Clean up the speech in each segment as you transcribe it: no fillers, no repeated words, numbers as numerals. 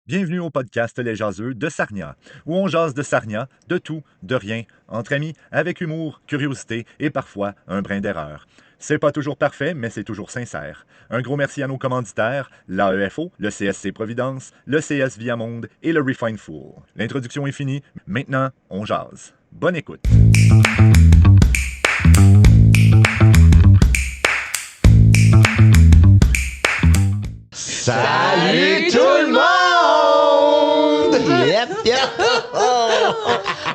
Bienvenue au podcast Les Jaseux de Sarnia, où on jase de Sarnia, de tout, de rien, entre amis, avec humour, curiosité et parfois un brin d'erreur. C'est pas toujours parfait, mais c'est toujours sincère. Un gros merci à nos commanditaires, l'AEFO, le CSC Providence, le CS Viamonde et le Refine Fool. L'introduction est finie, maintenant on jase. Bonne écoute. Salut tout le monde! Yep, yep.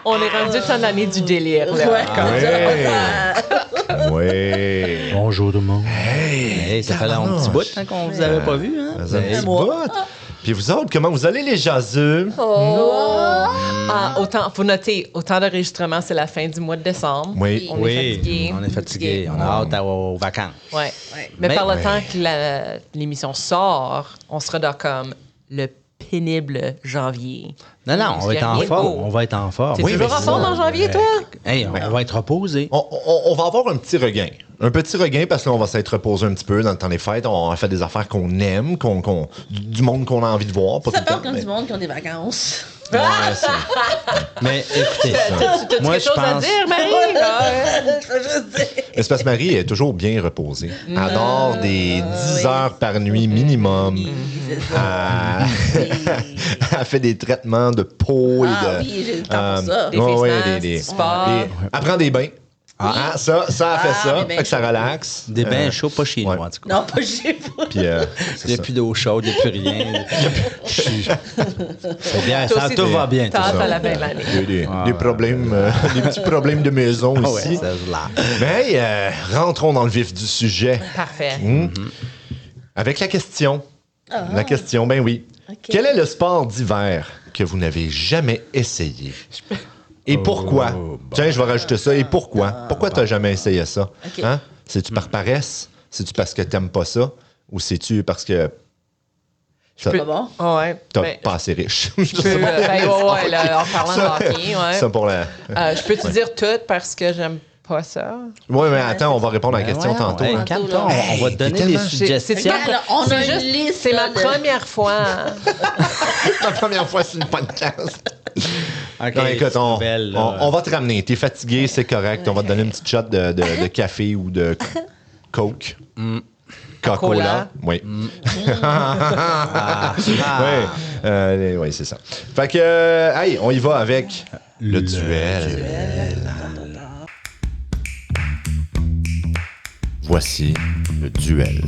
On est rendu dans l'année du délire. Là. Oui. Bonjour tout le monde. Hey, ça fait un petit bout qu'on vous avait pas vu, hein? Ça fait un petit bout. Puis vous autres, comment vous allez les jaseux? Faut noter, autant d'enregistrement, c'est la fin du mois de décembre. Oui. On est fatigué. On est fatigué. On a hâte aux vacances. Ouais. Mais par le temps que l'émission sort, on sera dans comme le pénible janvier. Non, on va être en forme. On va être en forme. T'es toujours en forme en janvier, toi? Hey, on va être reposé. On va avoir un petit regain. Un petit regain parce que là, on va s'être reposé un petit peu dans le temps des fêtes. On a fait des affaires qu'on aime, du monde qu'on a envie de voir. Pas Ça tout le parle temps, comme mais- du monde qui ont des vacances. Ouais, c'est- Mais écoutez, T'as-tu moi quelque je chose à pense... dire, Marie? Espace Marie est toujours bien reposée. Elle dort des 10 heures par nuit minimum. Elle fait des traitements de peau et de... Ah oui, j'ai le temps pour ça. Des ouais, face ouais, masks, sport. Elle prend des bains. Ah, ça, elle fait Ah, ça. des bains Fait que ça chauds. relaxe. Des bains chauds, pas chez ouais. nous, en tout cas. Non, pas chez vous. Puis, c'est Il n'y a ça. plus d'eau chaude, il n'y a plus rien. C'est bien, Toi ça, aussi, tout va bien. T'as tout hâte ça. à la fin de l'année. Des problèmes, des petits problèmes de maison Ah ouais, ici. ça se lave. Mais hey, rentrons dans le vif du sujet. Parfait. Avec la question. La question, ben oui. Ok. Quel est le sport d'hiver que vous n'avez jamais essayé? Et pourquoi? Tiens, je vais rajouter ça. Et pourquoi? Pourquoi tu n'as jamais essayé ça? Ok. Hein? C'est-tu par paresse? C'est-tu parce que tu n'aimes pas ça? Ou c'est-tu parce que Pas bon. Ouais. tu Ben, pas assez riche? je peux, ouais, là, en parlant de hockey, ouais. Ça pour la... Je peux te dire tout parce que j'aime pas ça. Oui, mais attends, on va répondre à la question Voyons, tantôt. hey, hein. calme-toi, on va te donner tellement- des C'est suggestions. ma- Alors, on c'est a une juste- liste, C'est ma là, de- première fois. La première fois sur le podcast. Ok, Non, écoute, on nouvelle, là. va te ramener. T'es fatigué, c'est correct. On va te donner une petite shot de café ou de Coke. Coca-Cola. Cola. Oui. Ah. Oui, c'est ça. Fait que, hey, on y va avec le duel. Voici le duel.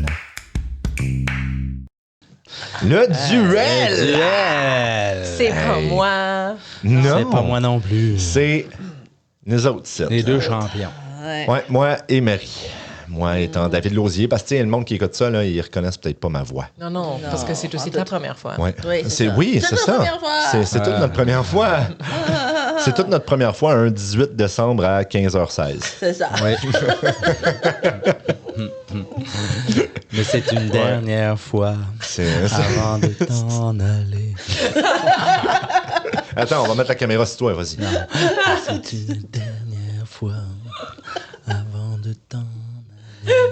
Le duel! Duel! C'est pas moi. Non. C'est pas moi non plus. C'est nous autres, ça. Les deux champions. Ouais, moi et Marie. Moi étant David Lausier, parce que tu sais, le monde qui écoute ça, là, ils reconnaissent peut-être pas ma voix. Non, parce que c'est aussi ta première fois. Ouais. Oui, c'est ça. Oui, C'est c'est notre ça. première fois. C'est toute notre première fois. C'est toute notre première fois, un 18 décembre à 15h16. C'est ça. Oui. Mais c'est une dernière fois avant de t'en aller. Attends, on va mettre la caméra sur toi, vas-y. C'est une dernière fois avant de t'en aller.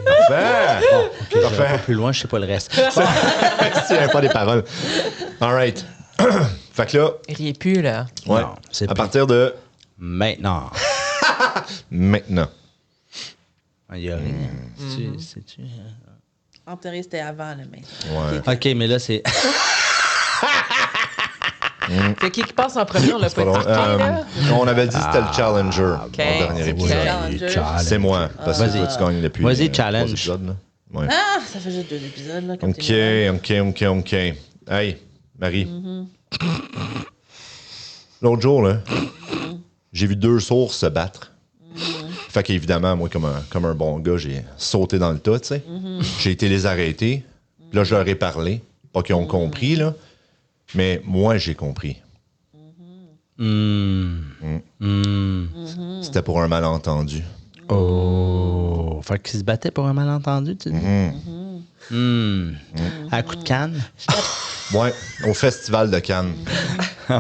Parfait! Ok, je vais Parfait. pas plus loin, je sais pas le reste. Tu n'as pas des paroles. All right. Fait que là, Il est plus, là. ouais, Non, c'est à plus- partir de Maintenant. maintenant. Il y a rien. C'est-tu- Enterré, c'était avant, le mec. Ouais. Ok, mais là, c'est. C'est qui passe en premier? On l'a C'est pas pas long. dit, là? On avait dit que c'était le Challenger ok. au dernier C'est épisode. Challenger. C'est moi, parce que Vas-y. toi, tu gagnes depuis Vas-y, 3 challenge. épisodes. Là. Ouais. Ah, ça fait juste 2 épisodes, là. comme tu me dis. OK. Hey, Marie. L'autre jour, là, j'ai vu 2 sourds se battre. Fait qu'évidemment, moi, comme un bon gars, j'ai sauté dans le tas, tu sais. J'ai été les arrêter. Là, je leur ai parlé. Pas qu'ils ont compris, là. Mais moi, j'ai compris. C'était pour un malentendu. Oh. Fait qu'ils se battaient pour un malentendu, tu dis? À coup de canne? Ouais, au Festival de Cannes. Hi.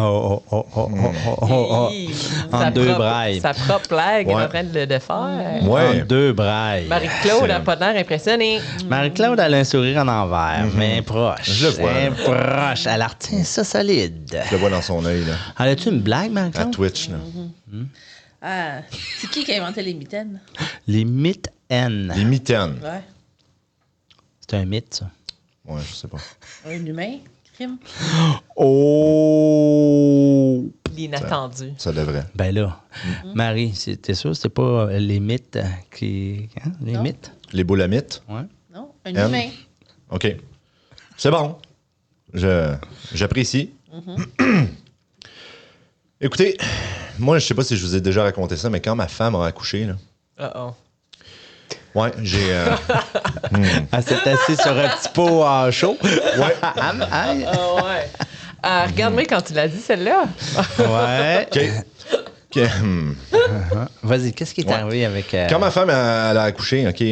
En Sa deux propre- brailles. Sa propre blague est Ouais. en train de le faire. Ouais. En deux brailles. Marie-Claude n'a pas l'air impressionnée. Marie-Claude, elle a un sourire en envers, mais proche. Je le vois, Hein, là. proche. Elle retient ça solide. Je le vois dans son œil, là. Elle a-tu une blague, À Marie-Claude? Twitch, là. Ah, c'est qui a inventé les mitaines? Les mitaines. Les mitaines. Ouais. C'est un mythe, ça. Ouais, je sais pas. Un humain? Crime? Oh! L'inattendu. Ça devrait. Ben là, Marie, t'es sûr c'est pas les mythes qui... Hein? Les Non. mythes? Les boulamites. Ouais. Non, un Anne? humain. OK. C'est bon. J'apprécie. Écoutez, moi, je sais pas si je vous ai déjà raconté ça, mais quand ma femme a accouché, là, Uh-oh. ouais, j'ai... Elle s'est assise sur un petit pot en chaud. ouais. Ah ouais. Regarde-moi quand tu l'as dit, celle-là. Ouais. OK. OK. Vas-y, qu'est-ce qui est arrivé avec... Quand ma femme elle a accouché, OK,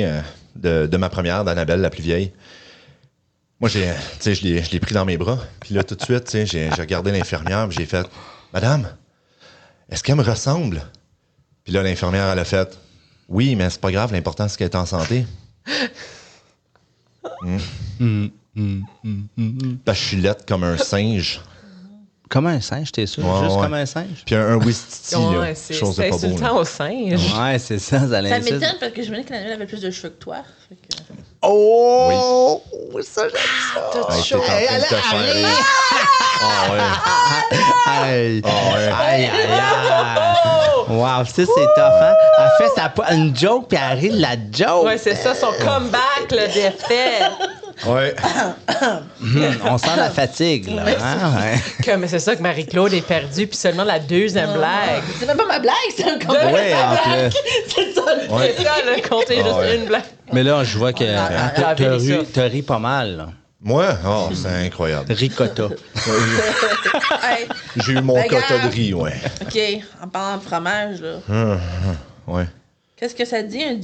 de ma première, d'Annabelle, la plus vieille, moi, tu sais, je l'ai pris dans mes bras. Puis là, tout de suite, tu sais, j'ai regardé l'infirmière, puis j'ai fait « Madame, est-ce qu'elle me ressemble? » Puis là, l'infirmière, elle a fait « Oui, mais c'est pas grave, l'important, c'est qu'elle est en santé. » Parce que je suis laide comme un singe. Comme un singe, t'es sûr? Ouais, Juste ouais. comme un singe? Puis un Wistiti, Ouais, là. c'est Chose de pas beau, insultant là. au singe. Ouais, c'est ça, ça Ça l'insulte. m'étonne parce que je me dis que l'animal avait plus de cheveux que toi. Fait que... Oh! Ça, j'aime ça! Hey, t'es en train de te faire rire. Ah ouais. Aïe! Ah ouais. Aïe, aïe, aïe! Wow, ça, c'est tough, hein? Elle fait une joke, puis elle rit de la joke. Ouais, c'est ça, son comeback, le défait. Ouais. On sent la fatigue, là. Hein? Ouais. Comme c'est ça que Marie-Claude est perdue, puis seulement la deuxième blague. C'est même pas ma blague, c'est un comeback. Ouais, en plus. C'est ça. Ouais. C'est ça, là, compter juste ouais. une blague. Mais là, je vois que Ah, t'as ri pas mal, là. Moi? Oh, c'est incroyable. Ricotta. Hey, J'ai eu mon Ben, quota de regarde. riz, ouais. OK, en parlant de fromage, là, Ouais. qu'est-ce que ça dit un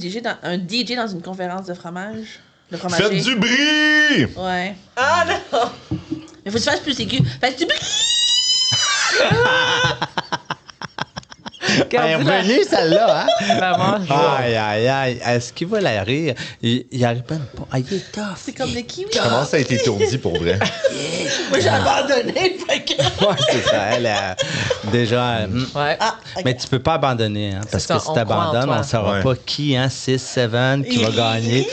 DJ dans une conférence de fromage? Le fromager. Faites du bruit! Ouais. Ah non! Mais faut que tu fasses plus aigu. Faites du bruit! Elle est revenue, celle-là, hein? La mange. Aïe, aïe, aïe. Est-ce qu'il va la rire? Il arrive pas. Ah, il est tough. C'est comme le kiwi. Je commence à être étourdi pour vrai. Moi, j'ai abandonné. Fait que... Ouais, c'est ça. Elle a déjà. Ouais. Ah, ok. Mais tu peux pas abandonner, hein, parce ça, que si on tu abandonnes, croit en on toi. saura Ouais. pas qui, hein, 6, 7, qui va gagner.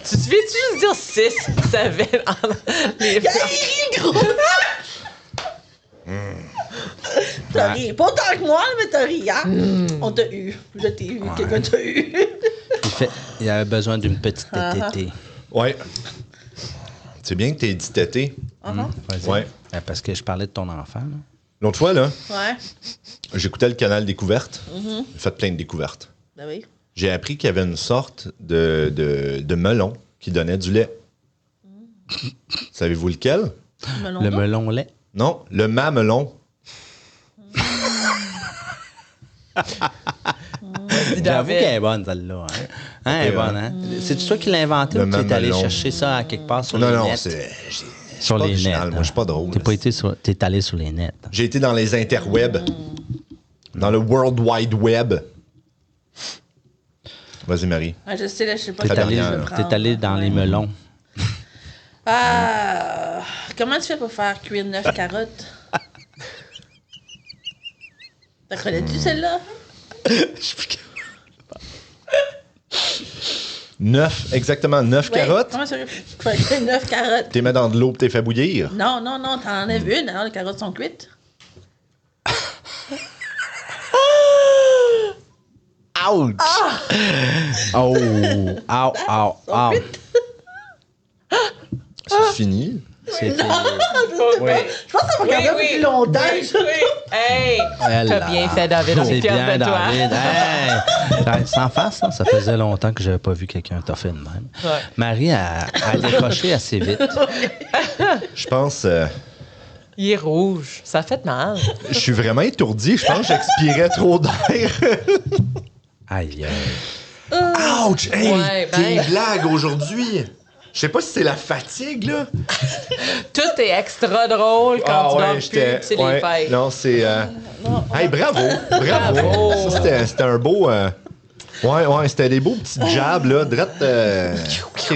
Tu te fais-tu juste dire 6 ça va les Il rit, gros! T'as ri. Pas autant que moi, mais t'as ri, hein? On t'a eu. Je t'ai eu. Quelqu'un t'a eu. Il a besoin d'une petite tétée. Ouais. C'est bien que t'aies dit tété. Vas-y. Ouais. Parce que je parlais de ton enfant. Là. L'autre fois, là, Ouais. j'écoutais le canal Découverte. J'ai fait plein de découvertes. Ben oui. J'ai appris qu'il y avait une sorte de melon qui donnait du lait. Savez-vous lequel? Le melon lait. Non, le mamelon. J'avoue qu'elle est bonne, celle-là. Hein? Hein, elle est bonne, hein? C'est toi qui l'as inventé Le ou tu es allé mamelon. chercher ça à quelque part sur Non, les non, nets? c'est Sur pas les original. nets. Moi, je suis pas drôle. T'es allé sur les nets. J'ai été dans les interwebs. Dans le World Wide Web. Vas-y, Marie. Ah, je sais, là, je sais pas T'es si allé, je vais prendre. t'es allé dans les melons. Ah, comment tu fais pour faire cuire 9 carottes? T'as connais-tu celle-là? 9, exactement 9 Ouais, carottes. Comment ça fait cuire 9 carottes? T'es mets dans de l'eau et t'es fait bouillir. Non, non, non, t'en enlèves une, alors les carottes sont cuites. Ouch! Oh! Ow, ow, ow! C'est fini. C'est Je pense que ça va garder un peu plus longtemps. Hey! Elle T'as là. bien fait, David. On C'est est fiers bien, de toi. David. Hey! Sans face, là, ça faisait longtemps que j'avais pas vu quelqu'un toffer de même. Ouais. Marie a décoché assez vite. Je pense... Il est rouge. Ça fait mal. je suis vraiment étourdi. Je pense que j'expirais trop d'air. Aïe, aïe. Ouch! Hey, Ouais, ben. tes blagues aujourd'hui. Je sais pas si c'est la fatigue, là. Tout est extra drôle quand tu dors plus, c'est les fêtes. Non, c'est... Hey, bravo! Ça, c'était un beau... Ouais, c'était des beaux petits jabs, là, direct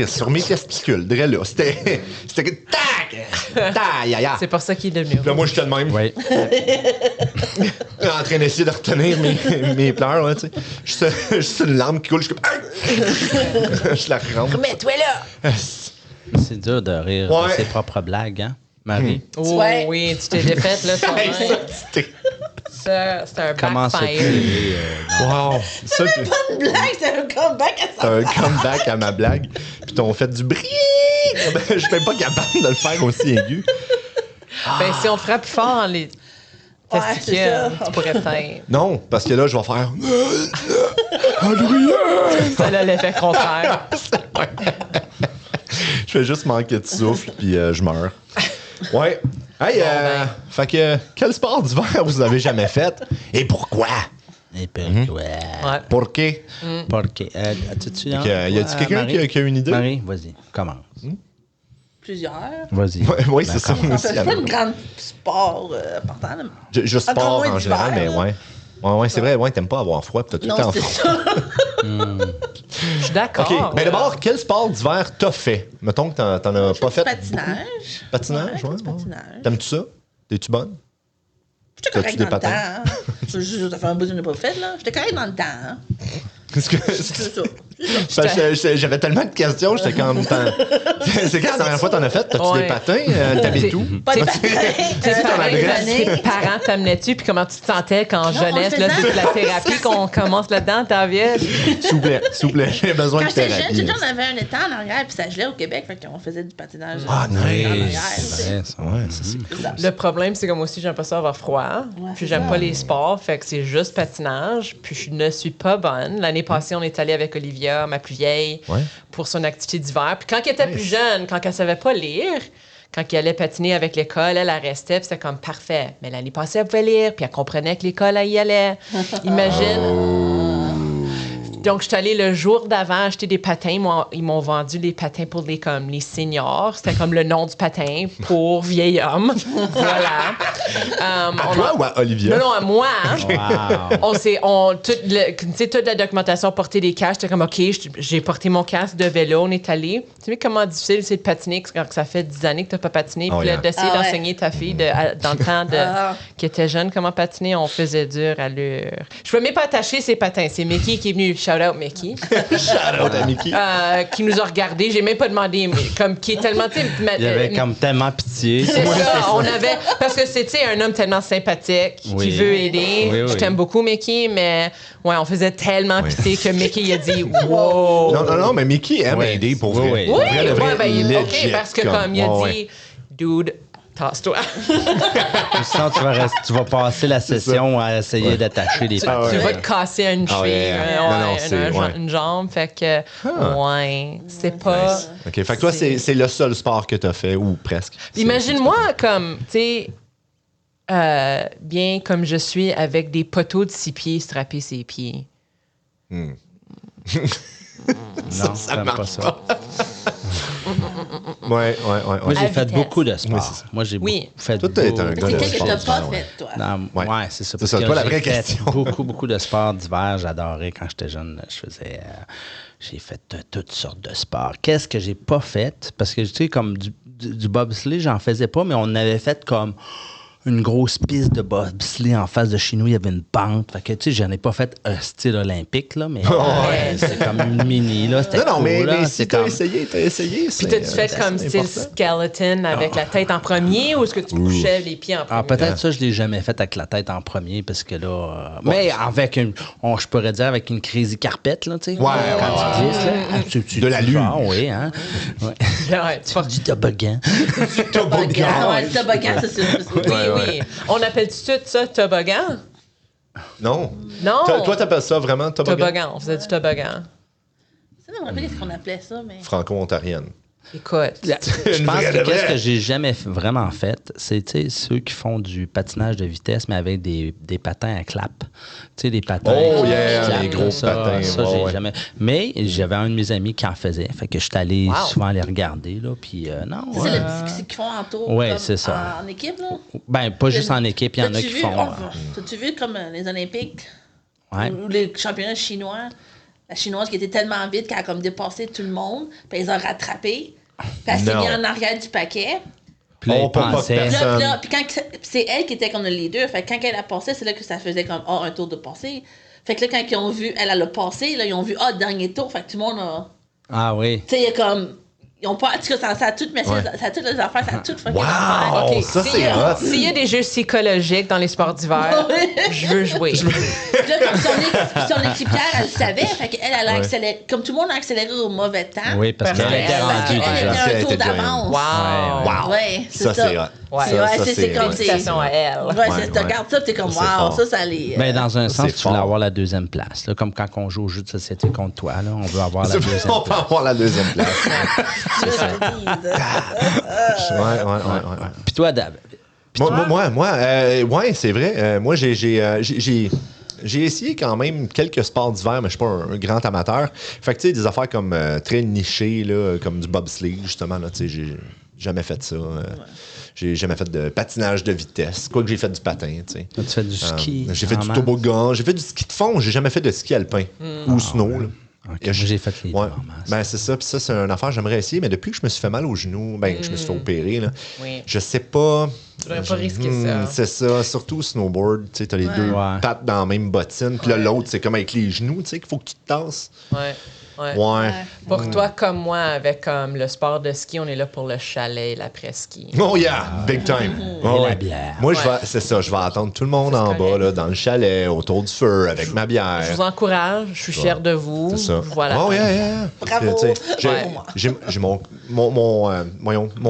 sur mes testicules, direct là. C'était tac! Tac! C'est pour ça qu'il est devenu Là, moi, j'étais de même. Oui. En train d'essayer de retenir mes pleurs, là, tu sais. Juste une larme qui coule, je suis comme... je la rentre. Remets-toi là! C'est dur de rire de ses propres blagues, hein, Marie? Oh, Ouais. oui, tu t'es défaite, là, Hey, toi-même. ça, C'est un Comment se backfire. tirer? wow! Ça, C'est pas une blague, c'est un comeback à c'est ça. un comeback à ma blague. Puis t'ont fait du bruit! Je suis même pas capable de le faire aussi aigu. Ben, si on te frappe fort dans les Ouais, testicules, c'est ça. tu pourrais peut-être. Non, parce que là, je vais faire... Ça a l'effet contraire. Je vais juste manquer de souffle, puis je meurs. Ouais. Hey, fait que, quel sport d'hiver vous avez jamais fait? Et pourquoi? Et puis, ouais. Ouais. Pourquoi? Porque. As-tu Y a-tu quelqu'un qui a une idée? Marie, vas-y, commence. Plusieurs. Vas-y. Oui, c'est ça. D'accord. moi aussi, C'est pas alors. une grande sport important. là. Je sport Encore moins en général, mais d'hiver, ouais. Ouais, c'est vrai, ouais, t'aimes pas avoir froid, pis t'as tout le temps Non, c'est froid. ça. Je suis d'accord. OK, mais d'abord, quel sport d'hiver t'as fait? Mettons que t'en as pas fait. Patinage. beaucoup. Patinage, Ouais, ouais. du patinage. T'aimes-tu ça? T'es-tu bonne? J'étais T'as-tu correct des dans le temps. patins? Hein. Ça fait un bout que je n'ai pas fait, là. J'étais correct dans le temps. Hein. Est-ce que... C'est ça. Parce que j'avais tellement de questions, j'étais comme... C'est quand la dernière fois que t'en as fait? T'as-tu Ouais. des patins? T'habites où? Pas des patins. Tes adresse. parents t'amenaient-tu, puis comment tu te sentais quand on jeunesse, le là, faisait. c'est de la thérapie qu'on commence là-dedans, ta vie? S'il vous plaît, j'ai besoin Quand de j'étais jeune, thérapie. on avait un étang en arrière, puis ça gelait au Québec, fait qu'on faisait du patinage. Ah, en nice. arrière, C'est vrai, ça. Ouais, ça, c'est c'est ça. Le problème, c'est que moi aussi, j'aime pas ça avoir froid. Ouais, Puis c'est j'aime ça. pas les sports, fait que c'est juste patinage. Puis je ne suis pas bonne. L'année passée, on est allé avec Olivia, ma plus vieille, Ouais. pour son activité d'hiver. Puis quand elle était plus jeune, quand elle savait pas lire, quand elle allait patiner avec l'école, elle restait, puis c'était comme parfait. Mais l'année passée, elle pouvait lire, puis elle comprenait que l'école, elle y allait. Imagine. Donc, je suis allée le jour d'avant acheter des patins. Ils m'ont vendu des patins pour les seniors. C'était comme le nom du patin pour vieil homme. Voilà. À toi ou à Olivia? Non, à moi. Hein? Wow. Toute la documentation porter des casques. J'étais comme, OK, j'ai porté mon casque de vélo, on est allé. Tu sais comment difficile c'est de patiner quand ça fait 10 années que tu n'as pas patiné. Oh, Puis là, yeah. d'essayer Ah ouais. d'enseigner ta fille dans le temps qui était jeune comment patiner, on faisait dur à l'heure. Je peux même pas attacher ses patins. C'est Mickey qui est venu. Shout out Mickey. Shout out à Mickey. Qui nous a regardés. J'ai même pas demandé, mais comme qui est tellement. Tu sais, Il y avait comme tellement pitié. c'est ça, on avait. Parce que c'est, tu sais, un homme tellement sympathique Oui. qui veut aider. Oui, oui. Je t'aime beaucoup, Mickey, mais ouais, on faisait tellement pitié que Mickey a dit wow. Non, mais Mickey aime Ouais. aider pour Oui, vrai. oui. Pour Oui, vrai, de vrai, ben, legit, OK, parce que comme il a ouais, dit, ouais. dude, tasse-toi. Sinon, tu vas passer la session à essayer d'attacher les Tu pattes. vas te casser une Ah cheville, ouais. Non, c'est- ouais. une jambe. Fait que, ouais, c'est pas. Nice. OK, fait que toi, c'est le seul sport que t'as fait, ou presque. Imagine-moi comme, tu sais, bien comme je suis avec des poteaux de 6 pieds strappés ses pieds. Non, ça j'aime marche pas ça. Ouais. Moi, À j'ai fait vitesse. beaucoup de Oui, sport. c'est ça. Moi, j'ai Oui. beaucoup fait Toi, t'es beaucoup un gars C'est de quel que sport t'as d'hiver, pas ouais. fait, toi? Non, Ouais. ouais, c'est ça. C'est ça, parce toi, que la vraie j'ai fait question. beaucoup de sports d'hiver. J'adorais quand j'étais jeune. J'ai fait toutes sortes de sports. Qu'est-ce que j'ai pas fait? Parce que, tu sais, comme du bobsleigh, j'en faisais pas, mais on avait fait comme une grosse piste de bobsleigh en face de chez nous. Il y avait une pente. Fait que, tu sais, j'en ai pas fait un style olympique, là, mais c'est comme une mini, là. C'était Non, cool, mais là. si C'est t'as comme... essayé. Puis t'as-tu fait comme style skeleton avec la tête en premier ou est-ce que tu couchais les pieds en premier? Ah, peut-être ça, je l'ai jamais fait avec la tête en premier, parce que là... mais avec je pourrais dire avec une crazy carpet, là, tu sais. Ouais, Quand tu glisses, là. De la lune. Ah, oui, hein. Ouais. Ouais, tu portes Du toboggan. Toboggan. Ouais, le toboggan, c'est ça. Oui. On appelle-tu tout ça toboggan? Non. Non. Toi, t'appelles ça vraiment toboggan? Toboggan. On faisait du toboggan. Ça, je me rappelle ce qu'on appelait ça, mais. Franco-ontarienne. Écoute. Je pense vraie que de qu'est-ce vraie. que j'ai jamais vraiment fait, c'est ceux qui font du patinage de vitesse, mais avec des patins à clap. Tu sais, des patins. Oh, qui yeah, clapent, les gros ça, patins, Ça, ouais, j'ai ouais. jamais. Mais j'avais un de mes amis qui en faisait. Fait que je suis allé Wow. souvent les regarder, là. Puis non. C'est le petit qu'ils font en tour. Ouais, comme c'est ça. En équipe, là. Ben, pas juste en équipe, il y en a T'as-tu qui vu- font. T'as-tu vu comme les Olympiques Ouais. ou les championnats chinois? La chinoise qui était tellement vite qu'elle a comme dépassé tout le monde, puis elle les a rattrapés, puis elle s'est Non. mise en arrière du paquet. Puis là, On ils peut pas pensaient- faire ça. Puis quand c'est elle qui était comme le leader, fait que quand elle a passé, c'est là que ça faisait comme un tour de passé. Fait que là, quand ils ont vu, elle a passé, là, ils ont vu dernier tour, fait que tout le monde a. Ah oui. Tu sais, il y a comme. Ils ont pas. En tout cas, ça a tout, mais Ouais. ça a toutes les affaires, ça a tout fucking Wow! affaires. Oh, ça, c'est hot. S'il y a des jeux psychologiques dans les sports d'hiver, je veux jouer. Puis là, comme son équipière, elle le savait, fait qu'elle, elle a accéléré. Comme tout le monde a accéléré au mauvais temps. Oui, parce Parce qu'elle était qu'elle- rendue Elle déjà. était Elle un tour était déjà- d'avance. Wow. Wow! Ouais, c'est Ça, ça. c'est hot. Ouais. C'est Ça, c'est comme Félicitations à elle. Ouais, Ouais, tu ouais. regardes ça, puis t'es comme, Ça, c'est wow, fort. ça les. Ben, dans un Ça, sens, c'est tu voulais fort. avoir la deuxième place. Là, comme quand on joue au jeu de société contre toi, là, on veut avoir la deuxième On peut place. avoir la deuxième place. C'est ça. Ouais. Puis toi, Dab. Ouais, c'est vrai. Moi, j'ai essayé quand même quelques sports d'hiver, mais je suis pas un grand amateur. Fait que, tu sais, des affaires comme très nichées, là, comme du bobsleigh, justement, là, tu sais, j'ai jamais fait ça. J'ai jamais fait de patinage de vitesse. Quoique j'ai fait du patin, tu sais. Tu fais du ski. J'ai fait du vraiment? toboggan, j'ai fait du ski de fond, j'ai jamais fait de ski alpin ou snow, là. Ok, Et moi, j'ai fait les deux Ouais. en masse. Ben, c'est ça. Puis ça, c'est une affaire que j'aimerais essayer. Mais depuis que je me suis fait mal au genou, ben, je me suis fait opérer, là. Oui. Je sais pas. Tu devrais pas risquer ça. C'est ça. Surtout au snowboard, tu sais, t'as les deux Ouais. pattes dans la même bottine. Puis là, l'autre, c'est comme avec les genoux, tu sais, qu'il faut que tu te tasses. Ouais. Ouais. Ouais. Pour toi comme moi, avec comme le sport de ski, on est là pour le chalet et l'après-ski. Oh yeah, big time. Oh, la ouais. bière. Moi, Ouais. c'est ça, je vais attendre tout le monde en bas, correct. là, dans le chalet, autour du feu, avec ma bière. Je vous encourage, je suis fière de vous. C'est ça. Voilà. Oh, yeah. Bravo. Tu sais, j'ai Ouais. j'ai mon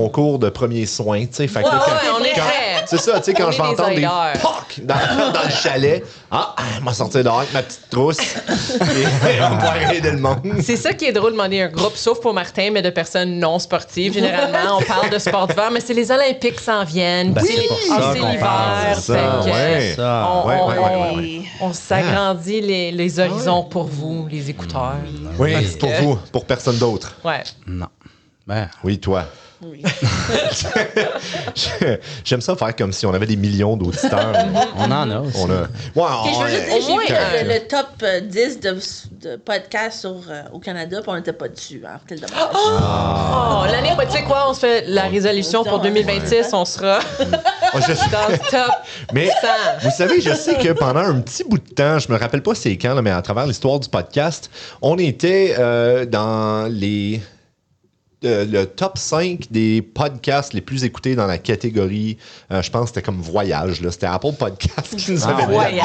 cours de premiers soins, tu sais. Fait que Ouais, là, quand- ouais, on est quand- prêts. C'est ça, tu sais, quand On je vais est des entendre des aideurs. POC dans le chalet, je vais sortir dehors avec ma petite trousse et on va aider le monde. C'est ça qui est drôle de demander un groupe, sauf pour Martin, mais de personnes non sportives. Généralement, on parle de sport d'hiver, mais c'est les Olympiques qui s'en viennent. Ben, puis c'est pour ah, ça c'est qu'on l'hiver. parle, c'est fait ça, que, ouais. Ça. on- Ouais, on- ouais, ouais, ouais. On s'agrandit les horizons pour vous, les écouteurs. Oui, Parce c'est pour que- vous, pour personne d'autre. Ouais. Non. Ben, Oui, toi. Oui. J'aime ça faire comme si on avait des millions d'auditeurs. on en a aussi. On a. Puis je veux juste dire, Au moins, j'ai vu un. le top 10 de podcasts au Canada, puis on n'était pas dessus. Hein. Quel dommage. Oh, l'année, tu sais quoi, on se fait la résolution pour 2026, on sera Oh, je- dans le top Mais 100. vous savez, je sais que pendant un petit bout de temps, je me rappelle pas c'est quand, là, mais à travers l'histoire du podcast, on était dans le top 5 des podcasts les plus écoutés dans la catégorie, je pense que c'était comme voyage, là. C'était Apple Podcast qui nous avait mis Voyage?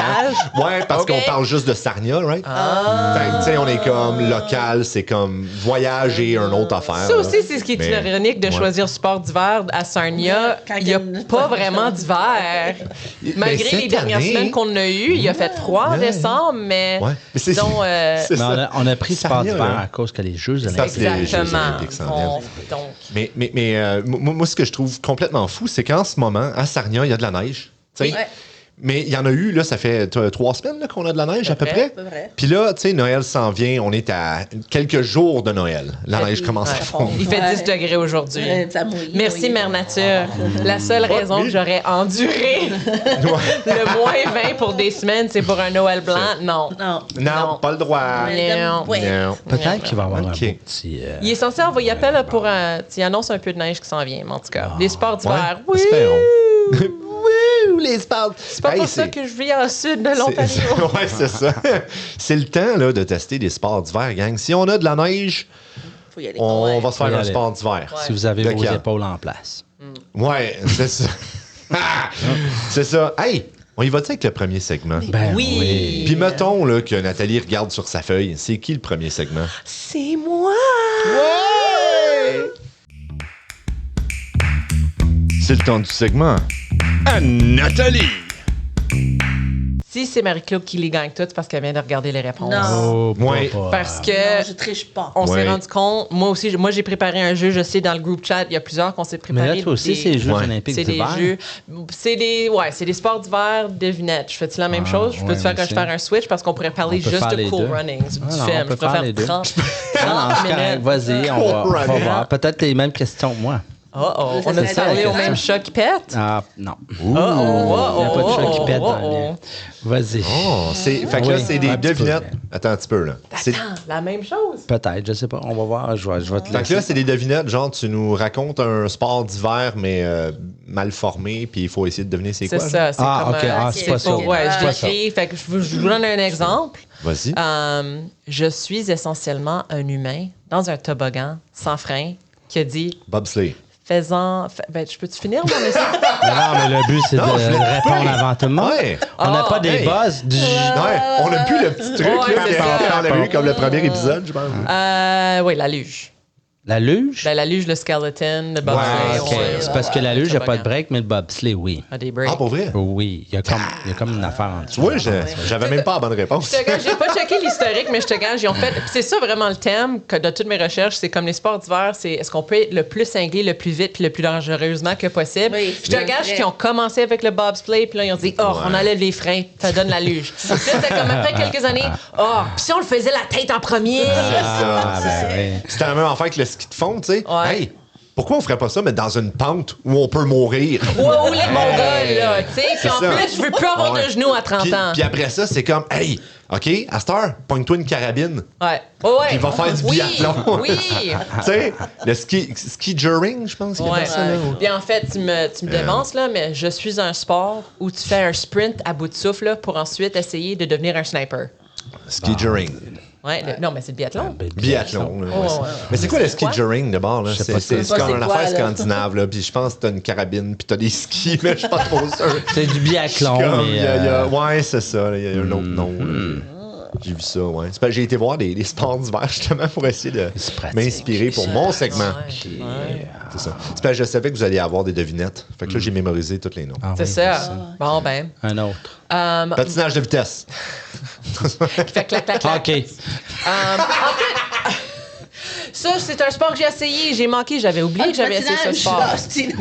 là-dedans. Ouais, parce Ok. qu'on parle juste de Sarnia, right? Fait que, tu sais, on est comme local, c'est comme voyage et une autre affaire. Ça là. aussi, c'est ce qui est Mais- ironique de ouais. choisir sport d'hiver à Sarnia. Quand Il n'y a il y a pas une- vraiment d'hiver. Malgré cette les dernières année- semaines qu'on a eues, il a fait froid en Ouais. décembre, mais Ouais. Mais c'est donc, c'est Mais ça. on a pris sport Sarnia, d'hiver là. à cause que les Jeux Ça, olympiques. c'est les Jeux exactement. olympiques s'en viennent. Donc, Mais moi, ce que je trouve complètement fou, c'est qu'en ce moment, à Sarnia, il y a de la neige. Tu sais. Ouais. Mais il y en a eu, là, ça fait 3 semaines là, qu'on a de la neige à peu près. À peu près. Puis là, tu sais, Noël s'en vient, on est à quelques jours de Noël. La neige commence à ouais. fondre. Il fait Ouais. 10 degrés aujourd'hui. Ça mouille, Merci, oui. Mère Nature. La seule raison oui. que j'aurais enduré le moins 20 pour des semaines, c'est pour un Noël blanc. Non. Non. Non, Non. pas le droit. Non. Ouais. Non. Peut-être qu'il va y avoir Ok. un beau petit. Il est censé envoyer appel pour un. Il annonce un peu de neige qui s'en vient, mais en tout cas. Les sports d'hiver, Ouais, oui! espérons. Wouh, les sports. C'est pas pour ça que je vis en sud de l'Ontario. Ouais, c'est ça. C'est le temps là, de tester des sports d'hiver, gang. Si on a de la neige, Faut y aller. on Ouais. va se faire Faut y un aller. sport d'hiver. Si vous avez vos Lequel? épaules en place. Ouais, c'est ça. C'est ça. Hey, on y va-tu avec le premier segment? Ben Oui. Puis mettons là, que Nathalie regarde sur sa feuille. C'est qui le premier segment? C'est moi! C'est le temps du segment. À Nathalie! Si c'est Marie-Claude qui les gagne toutes, c'est parce qu'elle vient de regarder les réponses. Non. Ouais. Parce que Non, je triche pas. on s'est Ouais. rendu compte, moi aussi, moi j'ai préparé un jeu, je sais, dans le groupe chat, il y a plusieurs qu'on s'est Mais préparé. là, toi aussi, des- c'est les Jeux Ouais. olympiques c'est des d'hiver. jeux. C'est des sports d'hiver, devinettes. Je fais-tu la même chose? Je peux ouais, te faire moi aussi. un switch parce qu'on pourrait parler On peut juste faire de les Cool deux. Runnings, du Ah non, film. on Je peut peux faire les deux. 30 Non, non, c'est correct. minutes. Vas-y, on va voir. Peut-être les mêmes questions que moi. Oh, Ça on a serait parlé la au même question. chat qui pète? Ah, non. Oh, Il n'y a pas de chat qui pète dans oh. le... Vas-y. Oh, fait que là, Oui, c'est des un petit peu. devinettes. Attends un petit peu, là. C'est- Attends, la même chose? Peut-être, je sais pas. On va voir. Je vais te Fait que laisser. là, c'est des devinettes, genre, tu nous racontes un sport d'hiver, mais mal formé, puis il faut essayer de deviner c'est C'est quoi. ça, c'est Ah, comme... ok. Ah, c'est pas ça. Ouais, Ah, je ok. l'écris. Fait que je vous donne un exemple. Vas-y. Je suis essentiellement un humain dans un toboggan sans frein qui a dit Bobsleigh. ben, je peux-tu finir mon message? Mais non, mais le but, c'est Non, je de voulais répondre couper. avant tout le monde. Ouais. On n'a Ah, pas des hey. buzz. Ouais, on a plus le petit truc Ouais, là, c'est ça. qu'on avait eu comme le premier épisode, je pense. Oui, la luge. La luge? Ben, la luge, le skeleton, le bobsleigh. Ouais, OK. ouais, C'est parce que la luge, il n'y a pas de toboggan. break, mais le bobsleigh, oui. Ah, des breaks. Ah, pour vrai? Oui, il y a comme une affaire en dessous. Oui, j'avais même pas la bonne réponse. Je te gage, j'ai pas checké l'historique, mais je te gage, ils ont fait. Puis c'est ça vraiment le thème que de toutes mes recherches, c'est comme les sports d'hiver, c'est est-ce qu'on peut être le plus cinglé, le plus vite, puis le plus dangereusement que possible. Oui, Je te c'est gage vrai. qu'ils ont commencé avec le bobsleigh, puis là ils ont dit on enlève les freins, ça donne la luge. Puis là c'est comme après quelques années, puis si on le faisait la tête en premier. Ah, ben oui. C'était la même affaire que le ski de fond, tu sais. Ouais. Hey, pourquoi on ferait pas ça, mais dans une pente où on peut mourir? Ou les Mongols, là, tu sais. Puis en ça. plus, je veux plus avoir Ouais. de genoux à 30 Puis, ans. puis après ça, c'est comme, hey, OK, à cette heure, pogne-toi une carabine. Ouais. Ouais. Il va faire du Oui, biathlon. Oui. Tu sais, le ski juring, je pense qu'il Ouais. appelle ça, là. Puis en fait, tu me devances, là, mais je suis un sport où tu fais un sprint à bout de souffle là, pour ensuite essayer de devenir un sniper. Ski juring. Ouais, non, mais c'est le biathlon. Biathlon. là, ouais. ouais. Mais c'est quoi le ski Quoi? juring de bord? Là? Je sais C'est pas c'est ça. comme C'est une quoi, affaire là? scandinave. Là, puis je pense que t'as une carabine puis t'as des skis, mais je suis pas trop sûr. C'est du biathlon, Comme, mais... il y a- ouais, c'est ça. là, Il y a un autre nom. là. J'ai vu ça, ouais. C'est parce que j'ai été voir des sports d'hiver justement pour essayer de C'est pratique. m'inspirer pour mon segment. Ouais. C'est ça. C'est parce que je savais que vous alliez avoir des devinettes. Fait que là, j'ai mémorisé tous les noms. Ah C'est oui, ça. Bon, ben. Un autre. Patinage de vitesse. Fait clac, clac, clac. OK. Ça, c'est un sport que j'ai essayé. J'ai manqué. J'avais oublié que j'avais essayé ce patinage. sport. Ah, c'est-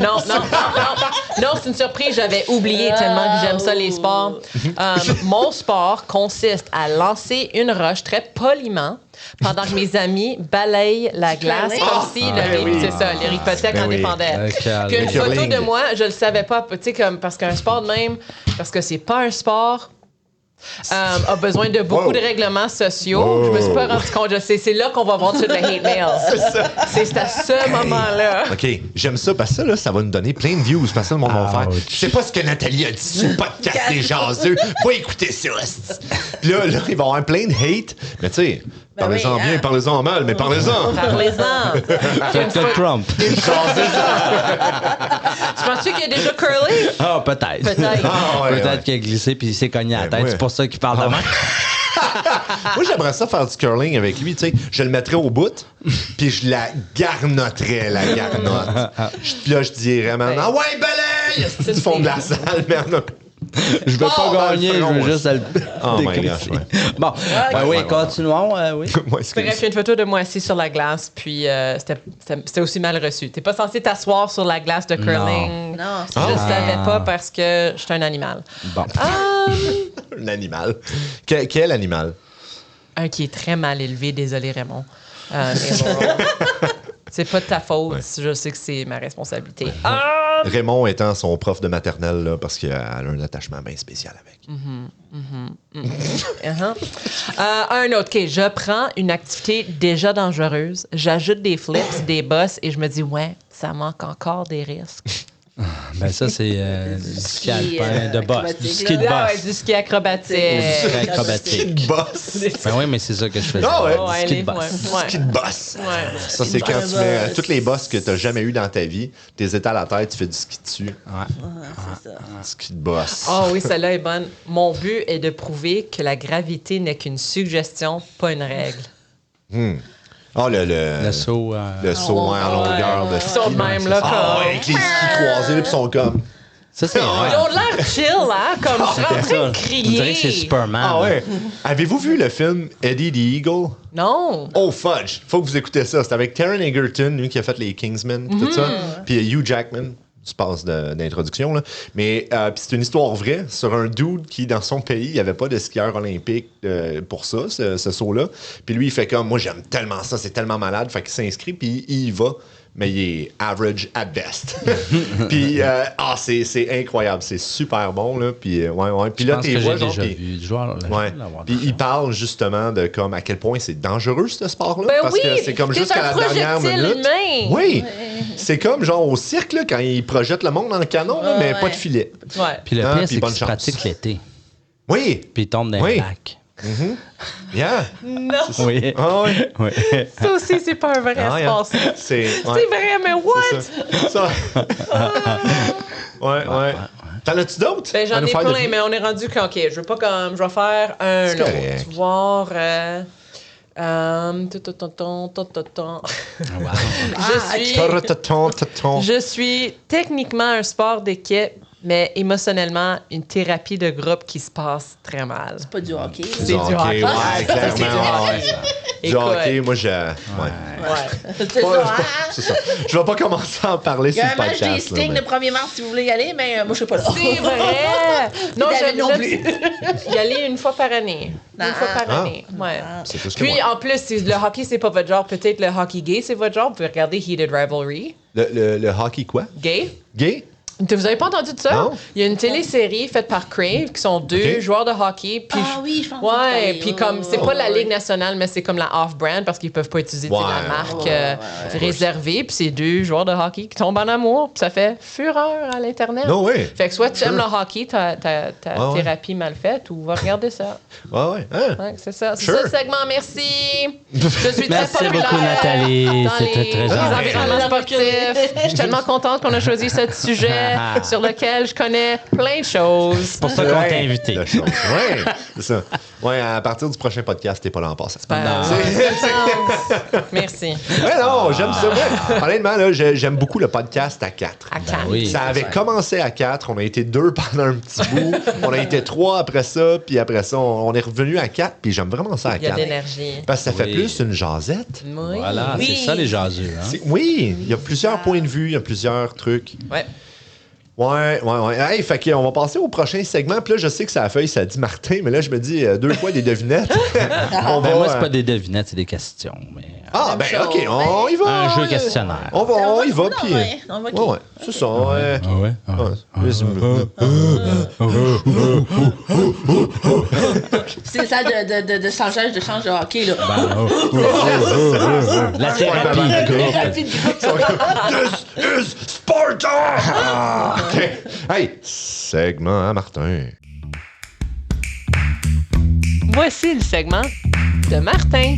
Non, c'est une surprise. J'avais oublié tellement que j'aime ça, les sports. Mon sport consiste à lancer une roche très poliment pendant que mes amis balayent la glace curling. comme si c'est ça, l'hypothèque Ben en oui. dépendait. Ok, Puis une le photo curling. de moi, je le savais pas, tu sais, comme parce qu'un sport de même, parce que c'est pas un sport. A besoin de beaucoup Wow. de règlements sociaux. Je me suis pas rendu compte. Je sais, c'est là qu'on va voir tout le hate mail. C'est à ce moment-là. OK, j'aime ça parce que ça, là, ça va nous donner plein de views parce que le monde va faire. Ouch. Je sais pas ce que Nathalie a dit sur le podcast des jaseux. Va écouter ça. esti. Puis là, il va y avoir plein de hate. Mais tu sais, Ben parlez-en oui, bien, hein. parlez-en mal, mais parlez-en. Parlez-en. Faites le Trump. Tu penses-tu qu'il a déjà curlé? Ah, peut-être. Peut-être. Ah, ouais, Peut-être ouais. qu'il a glissé puis il s'est cogné à la Ben, tête. ouais. C'est pour ça qu'il parle de moi. Moi, j'aimerais ça faire du curling avec lui. Tu sais, je le mettrais au bout, puis je la garnoterais, la garnotte. Puis là, je dirais maintenant, ouais, balaye! Du fond de la salle, merde. Je veux Oh, pas dans gagner, le je front, veux ouais. juste le Oh my décrisser. gosh, ouais. Bon, oui, continuons. Oui. Ouais, c'est Bref, il y a une photo de moi assis sur la glace, puis c'était aussi mal reçu. T'es pas censé t'asseoir sur la glace de curling. Non, c'est Je le juste- savais pas parce que je suis un animal. Bon. un animal. Quel animal? Un qui est très mal élevé, désolé Raymond. Mais bon, c'est pas de ta faute, je sais que c'est ma responsabilité. Raymond étant son prof de maternelle, là, parce qu'elle a un attachement bien spécial avec. Un autre, OK. Je prends une activité déjà dangereuse, j'ajoute des flips, des bosses et je me dis, ouais, ça manque encore des risques. Ben ça, c'est du ski alpin de boss. acrobatique, Du ski de Ah ouais, boss. du ski acrobatique. Ski acrobatique. Boss! Ben oui, mais c'est ça que je faisais. Ah ouais. Ouais, Ski les- de boss. ouais. Ski de boss! Ouais. Ça, c'est quand tu mets toutes les bosses que tu n'as jamais eues dans ta vie, tes étals à la tête, tu fais du ski dessus. Ouais. Ski de boss. Ah oui, celle-là est bonne. Mon but est de prouver que la gravité n'est qu'une suggestion, pas une règle. Ah, Le saut. le saut en longueur de ski. Saut de même, là, Ah comme- ouais, avec les skis croisés, puis ils sont comme... Ça, c'est Ils ont l'air chill, hein? Comme je suis en train de crier. On dirait que c'est Superman. Ah ouais. Avez-vous vu le film Eddie the Eagle? Non. Oh fudge! Faut que vous écoutez ça. C'est avec Taron Egerton, lui qui a fait les Kingsmen, tout ça. Puis Hugh Jackman. Tu passes d'introduction, là. Mais puis c'est une histoire vraie sur un dude qui, dans son pays, il n'y avait pas de skieur olympique pour ça, ce saut-là. Puis lui, il fait comme, moi, j'aime tellement ça, c'est tellement malade. Fait qu'il s'inscrit, puis il y va. Mais il est average at best. Puis, c'est incroyable. C'est super bon, là. Puis, ouais. Puis là, t'es vois, genre. Puis il parle justement de comme à quel point c'est dangereux, ce sport-là. Ben parce oui, que c'est comme jusqu'à la dernière minute. Humain. Oui. C'est comme genre au cirque, là, quand ils projettent le monde dans le canon, là, mais pas de filet. Ouais. Puis le pire, puis c'est bonne qu'il se chance. pratique l'été. Oui. Puis il tombe dans Oui. les lacs. Yeah. Non. Oui. Ah oui. Oui. Ça aussi, c'est pas un vrai Ah, yeah. sport. C'est C'est vrai, mais what? c'est ça. Ouais. T'en as-tu d'autres? Ben, j'en À nous ai faire plein, deviner? mais on est rendu que, OK, je veux pas comme... Je vais faire un C'est autre. correct. Voir... Je suis techniquement un sport d'équipe, mais émotionnellement, une thérapie de groupe qui se passe très mal. Pas du hockey. C'est du hockey. Ouais, C'est du clairement. hockey. Ouais. Du Écoute. hockey, moi, Ouais. C'est ça, hein? C'est ça. Je vais pas commencer à en parler Il y sur a le un match podcast. des Stings là, le 1er mars si vous voulez y aller, mais moi, je suis pas là. C'est vrai! Non, David non plus. y aller une fois par année. Une fois par année, ouais. C'est plus que Puis, moi. en plus, si le hockey, c'est pas votre genre, peut-être le hockey gay, c'est votre genre. Vous pouvez regarder Heated Rivalry. Le hockey quoi? Gay. Gay? Vous avez pas entendu de ça? Non. Il y a une télésérie faite par Crave qui sont deux Ok. joueurs de hockey. Puis Ah oui, je pense que Ouais, c'est puis pareil. comme c'est Ouais, pas la ouais. Ligue nationale, mais c'est comme la off-brand parce qu'ils peuvent pas utiliser tu sais, Ouais, la marque ouais. réservée. Puis c'est deux joueurs de hockey qui tombent en amour. Puis ça fait fureur à l'Internet. Non, oui. Fait que soit tu aimes Sure. le hockey, ta Ouais. thérapie mal faite, ou va regarder ça. Ouais. Hein? Ouais, c'est ça. C'est Sure. ça le segment. Merci. Je suis très Merci populaire beaucoup, Nathalie. dans C'était les très environnements gentil. sportifs. Je suis tellement contente qu'on a choisi ce sujet sur lequel je connais plein de choses. Pour ça qu'on t'a invité. La chose. Ouais, c'est ça. Ouais, à partir du prochain podcast, t'es pas là en passant. Merci. Ouais, non, j'aime ça. Ouais. Honnêtement, là, j'aime beaucoup le podcast à 4. À Cannes. oui. Ça avait commencé à 4, on a été 2 pendant un petit bout, on a été 3 après ça, puis après ça, on est revenu à 4, puis j'aime vraiment ça à Il y a 4. de l'énergie. Parce que ça fait Oui. plus une jasette. Oui. Voilà, Oui. c'est ça les jaseux. Hein? Oui, il y a plusieurs points de vue, il y a plusieurs trucs. Ouais. Ouais. Hey, fait qu'on va passer au prochain segment. Puis là, je sais que ça feuille, ça dit Martin, mais là, je me dis 2 fois des devinettes. On Ben, va, moi, c'est pas des devinettes, c'est des questions. Mais, Ah, ben, Même OK, chose. on y va. un jeu questionnaire. On y va, Non, puis... ouais, on va Ouais, c'est ça. Ouais. Ah ouais? C'est ça de changeage de change de hockey, là. La thérapie de groupe. Rapide groupe. This is Sparta! Ah, OK. Hey, segment à Martin. Voici le segment de Martin.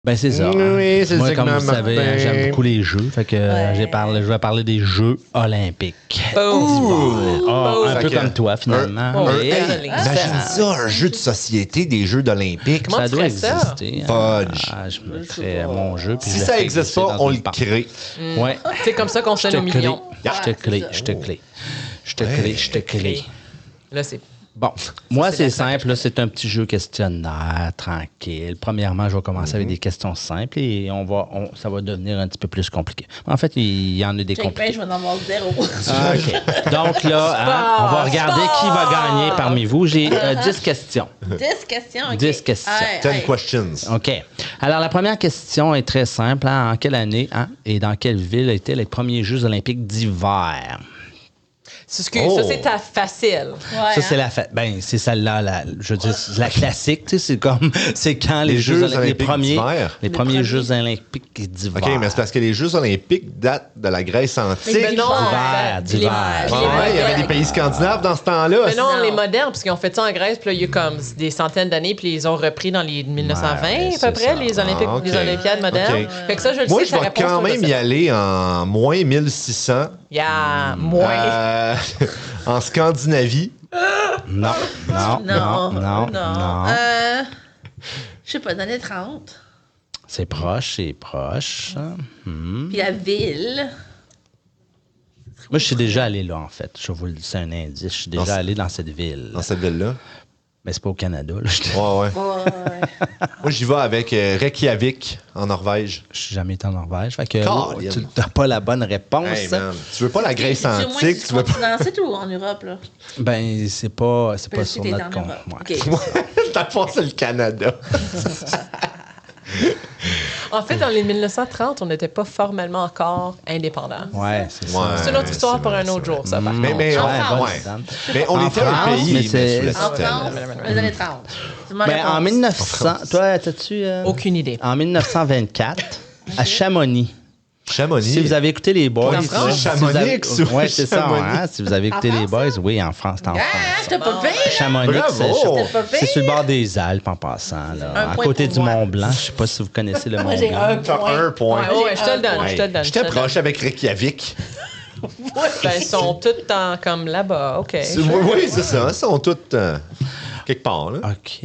Ben, c'est ça. Oui, c'est le Moi, comme segment vous savez, Martin. j'aime beaucoup les jeux. Fait que je vais parler des Jeux olympiques. Un Fait peu que- comme toi, finalement. Oh, Mais, Hey, désolé. imagine ça, un jeu de société des Jeux d'Olympiques. Comment ça tu doit ferais ça? exister. Fudge. Je me ferais mon jeu. Puis Si je le ça fais n'existe glisser pas, dans on une le porte. crée. Ouais. C'est comme ça qu'on Je fait te nos clé. millions. Je te clé. Là, c'est... Bon, moi, C'est c'est la simple. Là, c'est un petit jeu questionnaire, tranquille. Premièrement, je vais commencer avec des questions simples et ça va devenir un petit peu plus compliqué. En fait, il y en a des Check bien, compliqués. je vais en avoir 0. OK. Donc là, hein, on va regarder qui va gagner parmi vous. J'ai 10 questions. 10 questions, OK. 10 questions. 10 questions. OK. Alors, la première question est très simple. Hein? En quelle année et dans quelle ville étaient les premiers Jeux olympiques d'hiver? Ça, c'est ta facile. Ça, c'est la fête. Ben, c'est celle-là, je veux dire, c'est la classique, tu sais, c'est quand les Jeux olympiques, d'hiver. les premiers Jeux olympiques d'hiver. OK, mais c'est parce que les Jeux olympiques datent de la Grèce antique. Mais non, d'hiver. Ouais, il y avait des pays scandinaves dans ce temps-là. Mais non, Non. les modernes, parce qu'ils ont fait ça en Grèce, puis là, il y a comme des centaines d'années, puis ils ont repris dans les 1920 Ouais, à peu c'est près, ça. les Olympiques, OK. les Olympiades modernes. OK. Fait que ça, je le Moi, sais, je ta vais réponse, quand toi, je même sais. y aller en moins 1600. Il y a moins. En Scandinavie. Non. Je sais pas, dans les 30. C'est proche. Puis la ville. Moi, je suis déjà allé là, en fait. Je vais vous le dire, c'est un indice. Je suis déjà allé dans cette ville. Dans cette ville-là? Mais c'est pas au Canada. Là. Ouais. Ouais. Moi, j'y vais avec Reykjavik, en Norvège. Je suis jamais été en Norvège. Fait que Colin. tu n'as pas la bonne réponse. Hey, man. Tu veux pas la Grèce C'est au moins antique, tu veux pas... continent, c'est tout en Europe, là. Ben, c'est pas Parce sur que t'es notre en compte. Europe. Ouais. OK. T'as pas, c'est le Canada. En fait, dans les 1930, on n'était pas formellement encore indépendant. Ouais, c'est Ouais. ça. C'est une autre histoire c'est pour vrai, un autre c'est jour, ça. par Mais, contre. mais, En ouais, France. ouais. Mais on En était un France, pays, mais mais c'est- sous la En tutelle. France, dans les années 30. C'est ma Ben, réponse. en 1900, toi, t'as-tu... Aucune idée. En 1924, à Chamonix. Chamonix. Si vous avez écouté les Boys... On est sur Chamonix ou Oui, c'est ça. Chamonix? Hein? Si vous avez écouté En les France, Boys, oui, en France, c'est en Ah, France. j'étais pas pire. Chamonix, Bravo! c'est sur le bord des Alpes en passant, là, Un à point côté pour du moi. Mont Blanc. Je sais pas si vous connaissez le Mont Moi, j'ai Blanc. un T'as point. un point. Ouais, je te le donne, Hey, je te le donne. J'étais je te le donne. proche avec Reykjavik. Ben, ils sont tous comme là-bas. OK. Oui, c'est ça. Ils sont tous quelque part. Là. OK,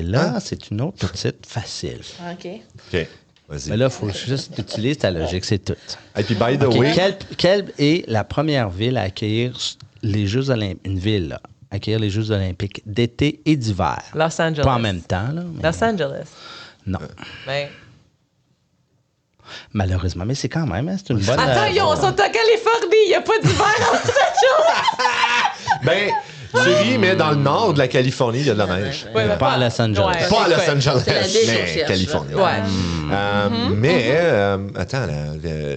là, Hein? c'est une autre petite facile. OK. OK. Vas-y. Mais là, il faut juste utiliser ta logique, c'est tout. Et puis, by the OK, way, quelle est la première ville à accueillir les Jeux Olympiques? Une ville, là, à accueillir les Jeux Olympiques d'été et d'hiver. Los Angeles. Pas en même temps, là. mais- Los Angeles. Non, Ben. malheureusement. Mais c'est quand même, hein, c'est une bonne... Attends, ils sont en Californie. Il n'y a pas d'hiver à Los Angeles. ben, tu ris, mais dans le nord de la Californie, il y a de la neige. Ouais, mais Pas à Los Angeles. Ouais, Pas à Los ouais. Angeles, C'est la ville qu'on mais cherche, Californie. là. Ouais. Mais, attends,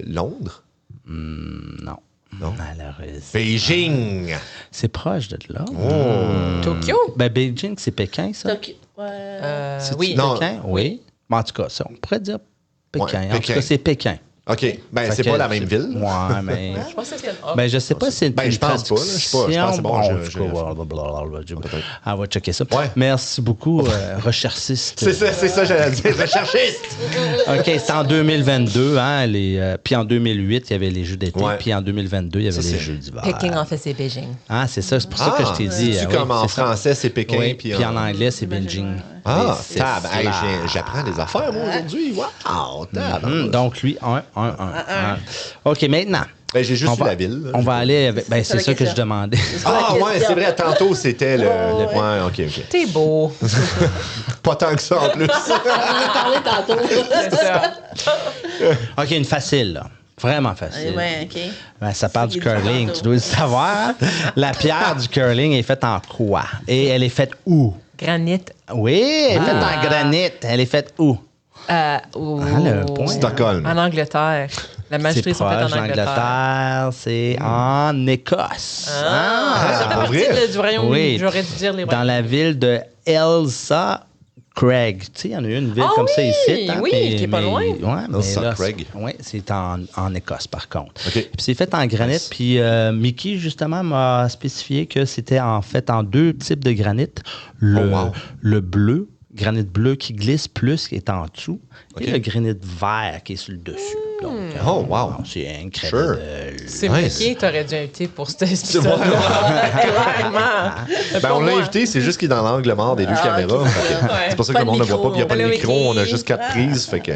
Londres? Non. Non. Malheureusement. Beijing. C'est proche de là. Tokyo? Ben, Beijing, c'est Pékin, ça? Donc, ouais. C'est-tu Oui. Non. Pékin? Oui. Mais en tout cas, ça, on pourrait dire Pékin. Ouais, En tout Pékin. cas, c'est Pékin. OK. Ben, Fait c'est que pas la même ville. Ouais, mais... Je pensais que c'était Ben, je sais pas si c'est Ben, une je pense pas, là. Je sais pas, je pense que c'est bon, traduction. je- En tout cas, blablabla. On va checker ça. Ouais. Merci beaucoup, recherchiste. C'est ça, j'allais dire. Recherchiste. OK, c'est en 2022, hein, puis en 2008, il y avait les Jeux d'été, Ouais. puis en 2022, il y avait Ça, les c'est- Jeux d'hiver. Peking, en fait, c'est Beijing. Ah, c'est ça, c'est pour ça que je t'ai dit. C'est oui, comme en c'est ça. français, c'est Pékin. Oui, puis puis en anglais, c'est Beijing. Ah, Mais c'est tab. Hey, cela. j'apprends des affaires, moi, aujourd'hui. Wow, tab. Donc, lui, 1. OK, maintenant, Ben, j'ai juste on eu va, la ville. là. on va aller avec... Ben, c'est la ça que je question. demandais. Ah, ouais, c'est vrai. Tantôt, c'était le. Ouais. Ouais, OK. T'es beau. Pas tant que ça, en plus. On en a parlé tantôt. C'est ça. OK, une facile, là. Vraiment facile. Ouais, OK. Ben, ça parle du C'est du curling, tantôt. tu dois le savoir. La pierre du curling est faite en quoi? Et elle est faite où? Granit. Oui, elle est faite en granit. Elle est faite où? le point. Stockholm. En Angleterre. La C'est majesté sont faites proche en Angleterre. d'Angleterre, c'est en Écosse. Ah, Ça fait pour partie vrai? du royaume. Oui. J'aurais dû dire les Dans royaumes. la ville de Elsa Craig. Tu sais, il y en a eu une ville Ah comme ça oui, ici. oui, qui est pas loin. Ouais, mais Elsa là, Craig. Oui, c'est en Écosse, par contre. OK. Puis c'est fait en granit. Nice. Puis Mickey, justement, m'a spécifié que c'était en fait en deux types de granit. Le bleu, granit bleu qui glisse plus, qui est en dessous, OK. et le granit vert qui est sur le dessus. Donc, Oh, wow. c'est incroyable. C'est Nice. Mickey, t'aurais dû inviter pour cet épisode. Ouais. Clairement. Ben, on l'a invité, c'est juste qu'il est dans l'angle mort des deux caméras. ok. Fait que Ouais. C'est pour ça que Pas le de monde ne voit pas, puis il n'y a pas de Allô, micro, Mickey. on a juste 4 prises. Fait que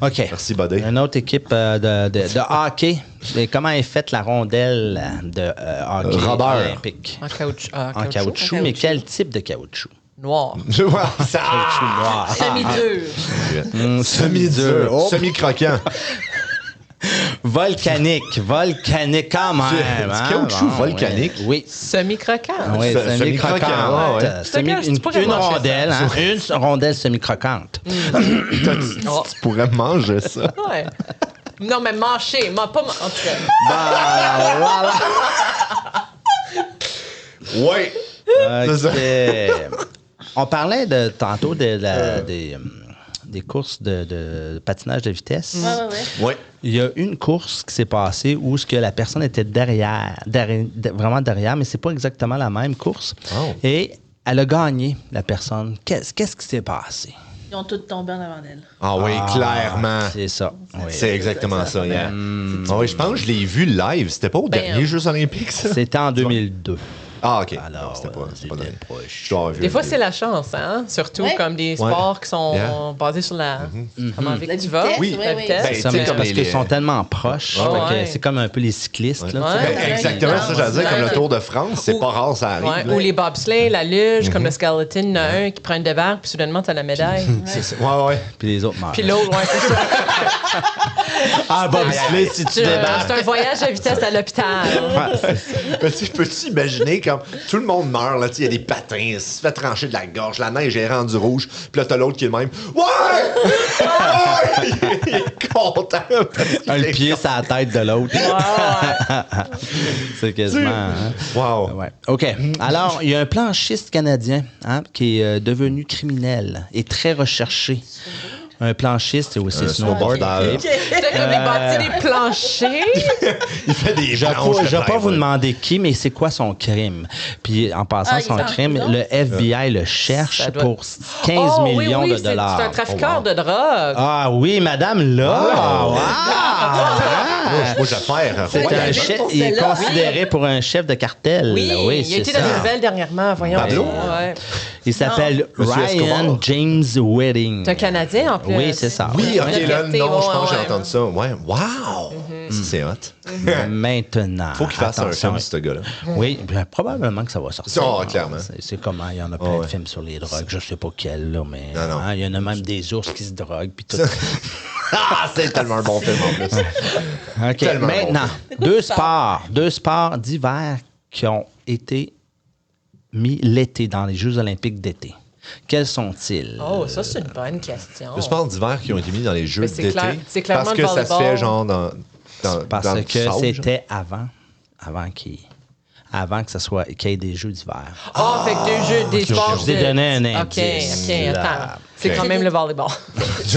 OK. merci, Buddy. Une autre équipe de hockey. Et comment est faite la rondelle de hockey Rubber. olympique? En caoutchouc. En caoutchouc, mais quel type de caoutchouc? Noir. Je vois ça. Noir. Semi-dur. Semi-dur. Oh. Semi-croquant. Volcanique quand même. Du caoutchouc volcanique? Oui. Semi-croquant. Oui, Semi-croquant, semi-croquante. ouais. Une Tu pourrais manger rondelle, ça. hein? Une rondelle semi-croquante. Oh. Tu pourrais manger ça. Ouais. Non, mais mâcher. Pas en tout cas. Voilà. Ouais. C'est ça. OK. On parlait tantôt des courses de patinage de vitesse. Ouais. Ouais. Il y a une course qui s'est passée où ce que la personne était vraiment derrière, mais c'est pas exactement la même course. Oh. Et elle a gagné, la personne. Qu'est-ce qui s'est passé? Ils ont tous tombé en avant d'elle. Ah oui, clairement. C'est ça. Oui. C'est exactement ça, yeah. Ah oui, je pense que je l'ai vu live. C'était pas au dernier Jeux olympiques, ça? C'était en 2002. Ah, OK. Alors, Non, c'était pas c'était donné. proche. Je dois avoir vu Des fois, une c'est la chance, hein? Surtout Ouais. comme des sports qui sont Yeah. basés sur la... Comment vite La tu vas. vitesse, Oui. ouais, La ouais. vitesse. Ben, Ça, tu sais, mais comme parce les- qu'ils sont tellement proches. Ouais, fait que ouais. c'est comme un peu les cyclistes. Là, Ouais. tu sais. Ben, exactement, ça, j'allais dire, comme le Tour de France, c'est Ou- pas rare, ça arrive. Ouais, là. ou les bobsleighs, la luge, comme le skeleton, il y en a un qui prend une débarque, puis soudainement, t'as la médaille. C'est ça. Ouais, ouais. Puis les autres meurent. Puis l'autre, ouais, c'est ça. Ah, bobsleigh, si tu débarques. C'est un voyage à vitesse à l'hôpital. Mais tu sais, peux-tu imaginer comme tout le monde meurt, là, tu sais, il y a des patins, il se fait trancher de la gorge, la neige est rendue rouge, puis là, t'as l'autre qui est le même. Ouais! Ouais! Il est content. parce qu'il Un est pied sur la tête de l'autre. C'est quasiment. Hein? Wow. Ouais. OK. Alors, il y a un planchiste canadien qui est devenu criminel et très recherché. Un planchiste, c'est aussi snowboard. snowboarder. OK. C'est comme il bâtit des planchers. Il fait des Je planches de ne vais pas plywood. vous demander qui, mais c'est quoi son crime. Puis en passant, Ah, il son est en crime, prison? le FBI le cherche Ça doit- pour 15 Oh, oui, millions oui, de c'est dollars. un trafiqueur de drogue. Ah oui, madame, là! Wow! Moi, j'affaire. C'est Ouais, un il chef, pour il est celle-là. considéré pour un chef de cartel. Oui, il a c'est été ça. dans les nouvelles dernièrement, voyons. Pablo? Ouais. Il s'appelle Monsieur Ryan Escobar. James Wedding. C'est un Canadien, en plus. Oui, c'est ça. Oui, ok, Ouais. là, non, je pense que j'ai Ouais. entendu ça. Ouais, wow! Ça, c'est hot. Maintenant. Faut qu'il fasse un attention. film, ce gars-là. Oui, bien, probablement que ça va sortir. Ah, clairement. C'est comment, il y en a plein Ah, de ouais. films sur les drogues. Je sais pas quel, là, mais Non, non. hein, il y en a même des ours qui se droguent. Puis tout. Ah, c'est tellement un bon film en plus. OK, Tellement maintenant, deux sports d'hiver qui ont été mis l'été dans les Jeux olympiques d'été. Quels sont-ils? Oh, ça, c'est une bonne question. Le sport d'hiver qui ont été mis dans les Jeux Mais c'est d'été. clair- c'est clairement parce que le ça se volleyball. fait genre dans Parce dans le que sable, c'était avant que ça soit qu'il y ait des Jeux d'hiver. Ah, fait que des sports. Je vous ai donné un OK, indice. OK, attends. C'est OK. quand même le volleyball. Des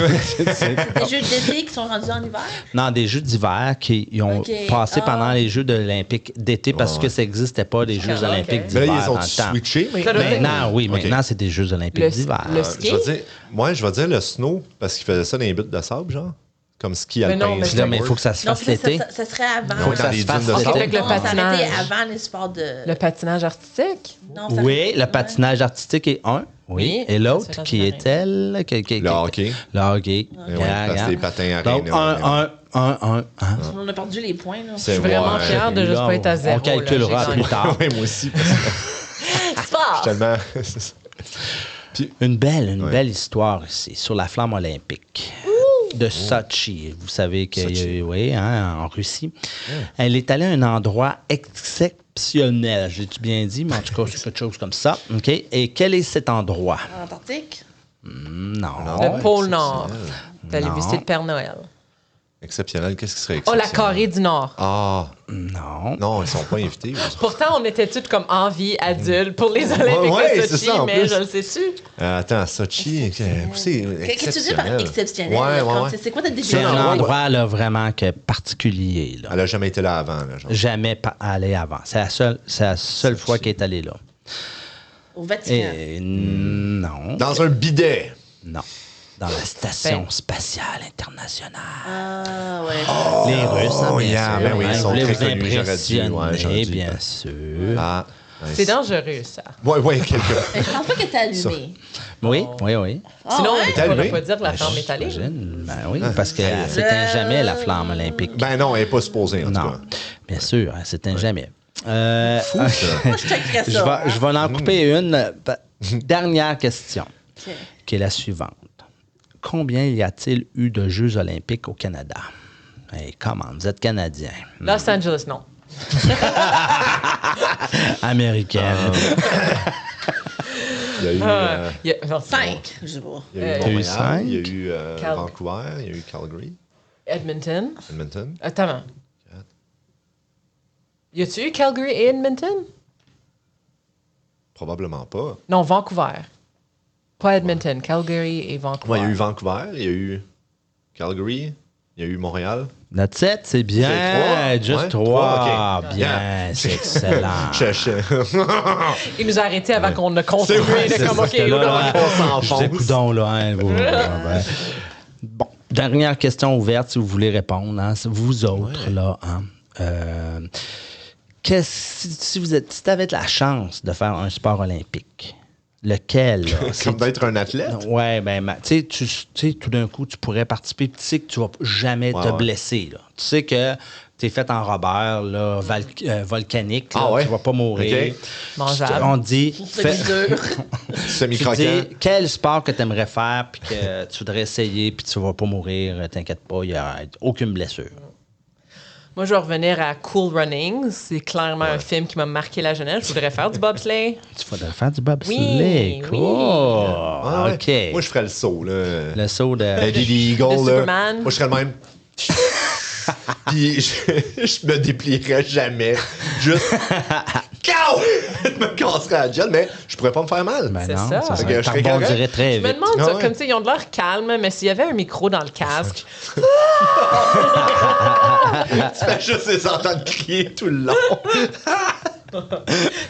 jeux d'été qui sont rendus en hiver? Non, des Jeux d'hiver qui ils ont OK. passé Ah. pendant les Jeux olympiques d'été parce que ça n'existait pas des Jeux Ah, OK. olympiques Mais là, d'hiver ils dans ont le temps. switché. Ça doit être- Maintenant, oui, OK. maintenant, c'est des Jeux olympiques Le- d'hiver. le- Je vais dire, je vais dire le snow parce qu'ils faisaient ça dans les buttes de sable, genre. Comme ski Mais alpin. non, mais Je dis, mais il faut que ça se Non, fasse ça, l'été. ça serait avant. Faut que ça dans se les fasse dunes de l'été. sable. Avec le Non, ça patinage. arrêtait avant les sports de... Le patinage artistique? Non, ça Oui, arrêtait- le patinage artistique est un. Oui. Oui, Et ça l'autre, se fait qui dans est-elle? Le hockey. Le hockey. Eh oui, parce que les patins Donc, arénés. un. On a perdu les points, là. Je suis vraiment fière de juste pas être à zéro. On calculera là, j'ai plus gagné. tard. Oui, moi aussi. Parce que Sport! tellement. Une belle histoire ici, sur la flamme olympique de Sochi. Vous savez que, Sochi. oui, hein, en Russie. Elle est allée à un endroit exceptionnel. J'ai-tu bien dit? Mais en tout cas, c'est quelque chose comme ça. OK? Et quel est cet endroit? En Antarctique? Non. Le pôle Nord. D'aller Non. visiter le Père Noël. Exceptionnel, qu'est-ce qui serait Oh, exceptionnel? la Corée du Nord. Ah, Non. non, ils sont pas invités. Pourtant, on était tous comme en vie adulte pour les Olympiques Ouais, de c'est Sochi, ça, en mais plus. je le sais-tu. Attends, Sochi, c'est Qu'est-ce que tu dis par exceptionnel. exceptionnel? Ouais, là, ouais, comme- ouais. C'est quoi ta C'est définition? un endroit, endroit là, vraiment que particulier. Là. Elle a jamais été là avant, là, genre. Jamais allé avant. C'est la seule fois qu'elle est allée là. Au Vatican. Et non. Dans un bidet. Non. Dans la Station Ben. spatiale internationale. Ah, ouais. Les Russes, hein, bien yeah, sûr. ben oui, hein, ils sont voulaient très vous connus, j'aurais dû, impressionner, ouais, j'aurais dû. bien sûr. Ah. ouais, C'est dangereux, ça. Ouais, ouais, quelque. Mais je pense pas qu'elle était allumée. Oui, oui. Ah, Sinon, ouais? on ne allumé? pourrait pas dire que la flamme est allée. J'imagine. Ben oui, parce que c'était jamais la flamme olympique. Ben non, elle n'est pas supposée, en tout non, cas. bien sûr, c'était jamais. Fou, ça. Moi, je checkerais ça. Je vais en couper une. Dernière question, Ok. qui est la suivante. Combien y a-t-il eu de Jeux olympiques au Canada? Hey, comment? Vous êtes Canadien. Los Angeles, non. Américaine. Il y a eu, Il y a- non, 5, je sais pas. il y a eu Il y a eu Montréal, cinq. il y a eu Cal- Vancouver, il y a eu Calgary, Edmonton. Edmonton. Attends. Y a-tu eu Calgary et Edmonton? Probablement pas. Non, Vancouver. Pas Edmonton, Calgary et Vancouver. Ouais, il y a eu Vancouver, il y a eu Calgary, il y a eu Montréal. Notre 7, c'est bien. C'est trois? Juste Ouais, 3. trois, ok. Bien, Yeah. c'est excellent. Il nous a arrêtés avant qu'on ne continue. vrai, de c'est comme, ça, OK, Parce que là, là, on s'enfonce. je dis, coudonc, là, hein, Bon, dernière question ouverte si vous voulez répondre. Hein, c'est vous autres, là. Hein. si tu avais la chance de faire un sport olympique, lequel? Là? Comme d'être un athlète? Ouais, ben, tu sais, tout d'un coup, tu pourrais participer. Tu sais que tu vas jamais te blesser. Là. Tu sais que tu es fait en Robert, là, volcanique. Là, tu vas pas mourir. OK. Mangeable. On dit... Semi-croquant. Tu dis quel sport que tu aimerais faire puis que tu voudrais essayer puis tu vas pas mourir, t'inquiète pas, il n'y a aucune blessure. Moi, je vais revenir à Cool Runnings. C'est clairement un film qui m'a marqué la jeunesse. Je voudrais faire du bobsleigh. Tu voudrais faire du bobsleigh. Oui, Cool. Ah ouais. OK. Moi, je ferais le saut, là. Le saut de... Lady Eagle, là. Superman. Moi, je serais le même. Puis je me déplierais jamais. Juste. Cao! Je me casserais la gueule, mais je pourrais pas me faire mal. Ben C'est non, ça. ça Fait que je serais rebondirait correct. très Je me vite. demande, Ah ouais. comme tu sais, ils ont de l'air calmes, mais s'il y avait un micro dans le casque, Tu fais juste les entendre crier tout le long.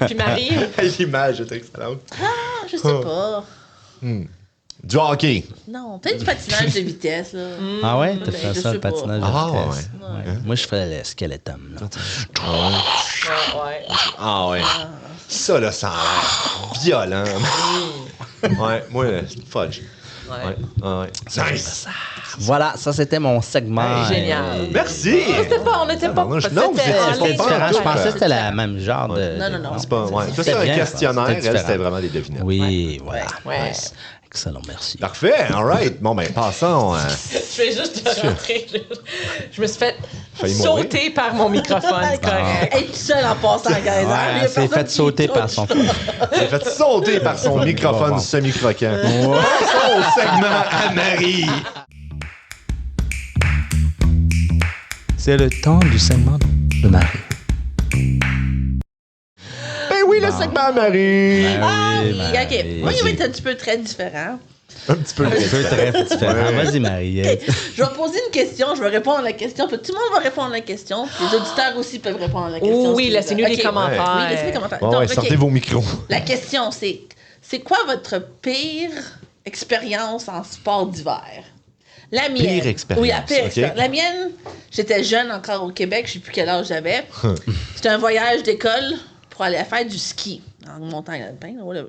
puis Marie, L'image est excellente. Ah, je sais pas. Du hockey. Non, peut-être du patinage de vitesse, là. Ah ouais? Tu Ben, ferais je ça, sais le pas. patinage de Ah vitesse. ouais. Ouais. Moi, je ferais le skeletum. Là. ouais. Ah ouais. Ça, là, ça a l'air violent. Ouais, moi, c'est fudge. Ouais. Ah ouais. Nice. Voilà, ça, c'était mon segment. Génial. Merci. On n'était pas... Non, vous C'était étiez pas différent. Je en pensais tout. que c'était la même genre de... Non. C'est pas. Ouais. Ça, C'était c'est un bien, questionnaire. c'était Elle, c'était différent. vraiment des devinettes. Oui, voilà. Ouais. Nice. Excellent, merci. Parfait. All right. Bon, ben, passons. Je vais juste te rentrer. Je me suis fait Failli mourir. sauter par mon microphone. C'est correct. Être tout seul en passant, guys. hein? Il y Ouais, a elle s'est personne fait qui sauter touche. par son Il a fait sauter par son microphone Bon. semi-croquant. Passons au segment à Marie. C'est le temps du segment de Marie. Ben oui, le segment à Marie. Ah oui, Marie, OK. Moi, il va vas-y. être un petit peu très différent. Un petit peu. Un peu très différent. Ouais. Vas-y, Marie. OK. Je vais poser une question, je vais répondre à la question. Puis tout le monde va répondre à la question. Puis les auditeurs aussi peuvent répondre à la question. Oh oui, s'ils laissez-nous veulent. les OK. commentaires. Oui, laissez les commentaires. Ouais, Donc, ouais, OK. sortez vos micros. La question, c'est quoi votre pire expérience en sport d'hiver? La mienne. Pire expérience, Oui, la pire OK. expérience. La mienne, j'étais jeune encore au Québec, je sais plus quel âge j'avais. C'était un voyage d'école pour aller faire du ski en montagne alpine. Ouais.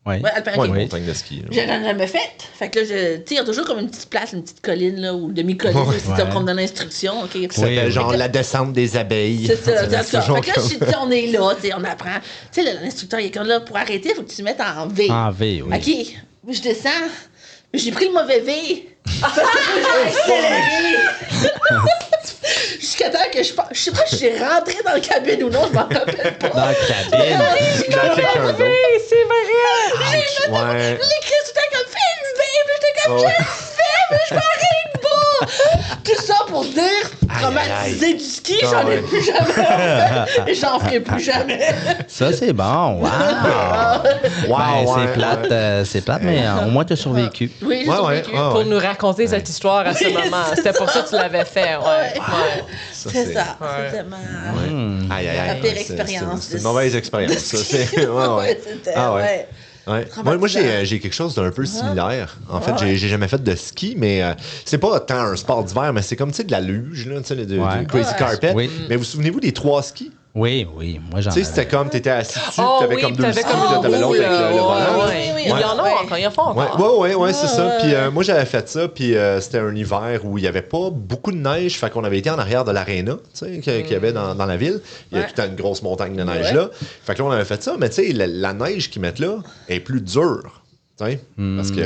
Oui. Ouais, alpin, OK. Oui. Montagne de ski. là. Je n'en ai jamais fait. Fait que là, tu sais, il y a toujours comme une petite place, une petite colline, là, ou demi-colline, Ouais. aussi, qu'on me donne l'instruction. OK? Ça s'appelle oui. genre la descente des abeilles. C'est ça, c'est ça. toujours Fait que là, comme- tu sais, on est là, tu sais, on apprend. Tu sais, l'instructeur, il est comme là, pour arrêter, il faut que tu te mettes en V. En V, oui. OK, je descends. J'ai pris le mauvais V. J'ai accéléré. Jusqu'à temps que je sais pas si j'ai rentré dans la cabine ou non, je m'en rappelle pas. Dans la cabine. Dans quelqu'un d'autre. Oui, c'est vrai. Ouais. L'écrit tout le temps comme Vince, babe. J'étais comme Vince, babe, je m'arrête pas. Tout ça pour dire, traumatisé du ski, j'en ai plus jamais. Et j'en ferai plus jamais. Ça, c'est bon. Wow. Ben, c'est plate, mais au moins, tu as survécu. Oui, j'ai Ouais, survécu. ouais, ouais. Pour nous raconter cette histoire à ce moment. C'était pour ça que tu l'avais fait. Ouais. C'est ça. C'est tellement. Aïe, aïe, aïe. La pire C'est- expérience C'est de- une mauvaise expérience. Ça, c'est. Ouais, ouais. C'était, Ah ouais. ouais. Ouais. Traumatisant. Moi j'ai quelque chose d'un peu similaire. En fait, j'ai jamais fait de ski, mais c'est pas tant un sport d'hiver, mais c'est comme tu sais de la luge, là, tu sais, du crazy Ouais. carpet. Oui. Mais vous souvenez-vous des 3 skis? Oui, moi, j'en Tu sais, avais. c'était comme t'étais assis dessus, Oh t'avais oui, comme deux t'avais skis, comme là, une t'avais l'autre avec le volant. Oui, oui, Il y oui. en a encore, il y en a encore. Ouais, c'est ça. Puis moi, j'avais fait ça, puis c'était un hiver où il n'y avait pas beaucoup de neige, fait qu'on avait été en arrière de l'aréna, tu sais, qu'il y avait dans la ville. Il y a Ouais. tout le temps une grosse montagne de neige là. Fait que là, on avait fait ça, mais tu sais, la neige qu'ils mettent là est plus dure. Tu sais, parce que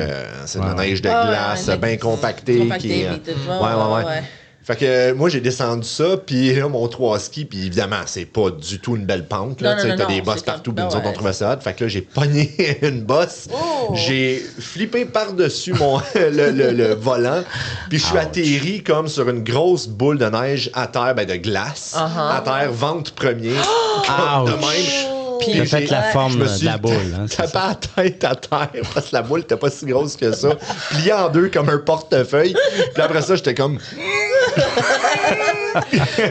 c'est de la neige de glace, bien compactée. Compactée, puis tout. Ouais. Fait que moi, j'ai descendu ça, puis là, mon 3 skis, puis évidemment, c'est pas du tout une belle pente. Là, Non, tu sais, non, t'as non, des bosses c'est comme- partout, puis non, nous autres, on ouais. trouvait ça hot. Fait que là, j'ai pogné une bosse, Oh! j'ai flippé par-dessus le volant, puis je suis atterri comme sur une grosse boule de neige à terre, de glace, à terre, ventre premier, comme de Ouch. même. Puis Puis t'as fait la forme je me de suis la boule. Hein, c'est tapé ça. la tête à terre parce que la boule n'était pas si grosse que ça. Plié en deux comme un portefeuille. Puis après ça, j'étais comme...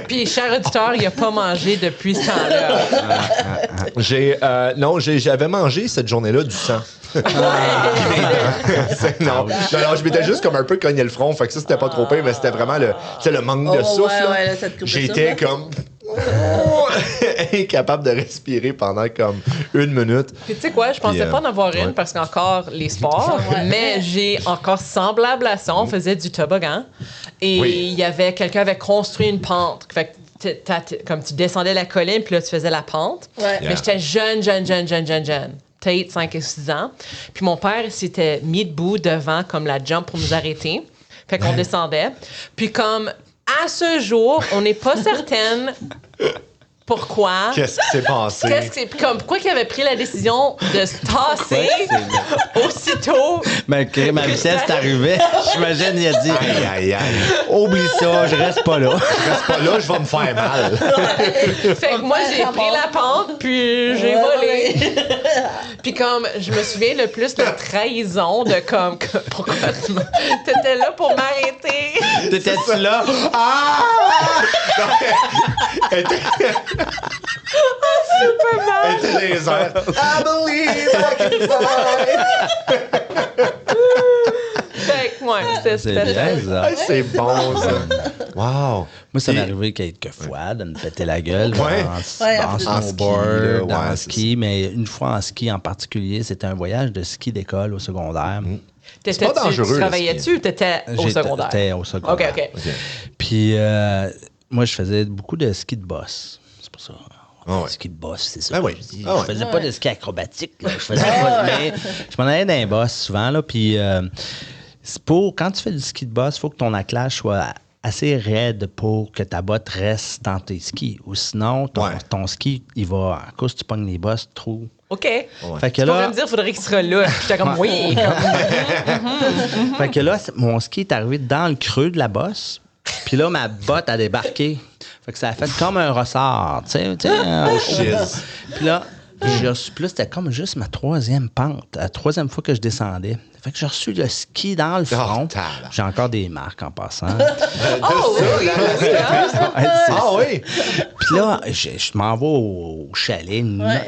Puis, cher auditeur, il n'a pas mangé depuis ce temps-là. J'avais mangé cette journée-là du sang. non, je m'étais juste comme un peu cogné le front. Fait que ça, c'était pas trop pire, mais c'était vraiment le manque de souffle. là. Ouais, là, ça te coupe le J'étais souffle, comme... incapable de respirer pendant comme 1 minute. Puis tu sais quoi, je pensais Puis, pas en avoir une ouais. parce qu'encore les sports, Ouais. mais j'ai encore semblable à ça. On faisait du toboggan et Oui. il y avait quelqu'un avait construit une pente. Fait que comme tu descendais la colline puis là tu faisais la pente. Ouais. Mais j'étais jeune. Peut-être 5 et 6 ans. Puis mon père s'était mis debout devant comme la jump pour nous arrêter. Fait qu'on descendait. Puis comme à ce jour, on n'est pas certaine pourquoi. Qu'est-ce qui s'est passé? Pourquoi il avait pris la décision de se tasser aussitôt? Mais que ma vitesse t'arrivait, j'imagine, il a dit Aïe. oublie ça, je reste pas là. Je reste pas là, je vais me faire mal. Fait que moi, j'ai pris la pente, puis j'ai volé. Puis comme, je me souviens le plus de trahison de comme, pourquoi t'étais là pour m'arrêter? T'étais-tu là? Ah! Elle était les airs. I believe I can fly. Fait que, ouais, C'est c'était bien, ça. Hey, c'est bon, ça. Wow. Moi, ça m'est Et- arrivé quelques fois de me péter la gueule Ouais. en snowboard, En ski, là, en ouais, ski, mais une fois en ski en particulier, c'était un voyage de ski d'école au secondaire. C'est pas dangereux, Tu le travaillais-tu ou t'étais au secondaire? J'étais au secondaire. OK. Puis moi, je faisais beaucoup de ski de boss. C'est pour ça. Ah ouais. Ski de boss, c'est ça. Ah que oui. je dis. Ah ouais. Je faisais pas de ski acrobatique. Là. Je faisais pas, mais je m'en allais dans les boss souvent. Là, puis c'est quand tu fais du ski de boss, il faut que ton attelage soit assez raide pour que ta botte reste dans tes skis. Ou sinon, ton ski, il va, à cause que tu pognes les bosses trop. OK. Fait que Tu pourrais là, me dire, il faudrait qu'il sera là. J'étais comme, oui. fait que là, mon ski est arrivé dans le creux de la bosse. Puis là, ma botte a débarqué. Fait que ça a fait comme un ressort, tu sais. Shiz. Puis là, j'ai reçu, puis là, c'était comme juste ma 3e pente, la 3e fois que je descendais. Fait que j'ai reçu le ski dans le front. tabarnak. J'ai encore des marques en passant. Oh, oui. Ah oui? Puis là, je m'en vais au chalet,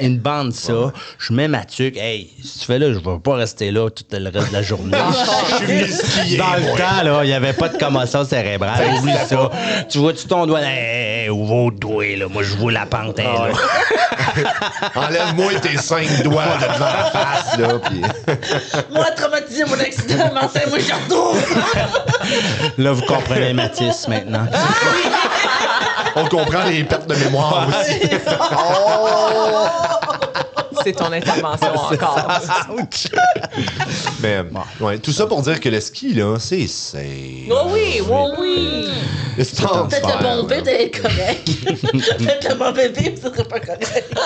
une bande ça, je mets ma tuque. Hey, si tu fais là, je vais pas rester là tout le reste de la journée. Je suis venu skier. Dans le moi. temps, là, il n'y avait pas de commotion cérébrale. Oublie ça. Tu vois-tu ton doigt? Hey, ouvre le doigt, là. Moi, je vois la pente, hein, là. Enlève-moi tes 5 doigts de devant la face, là. Puis... Moi, traumatisé mon accident, mais enfin, moi, je retourne. Là, vous comprenez Mathis maintenant. On comprend les pertes de mémoire aussi. C'est ton intervention encore. Mais ouais, tout ça pour dire que le ski, là, c'est... Oh oui. Le sport Faites d'hiver, le bon là. bébé, t'es correct. Faites le bon bébé, ça serait pas correct.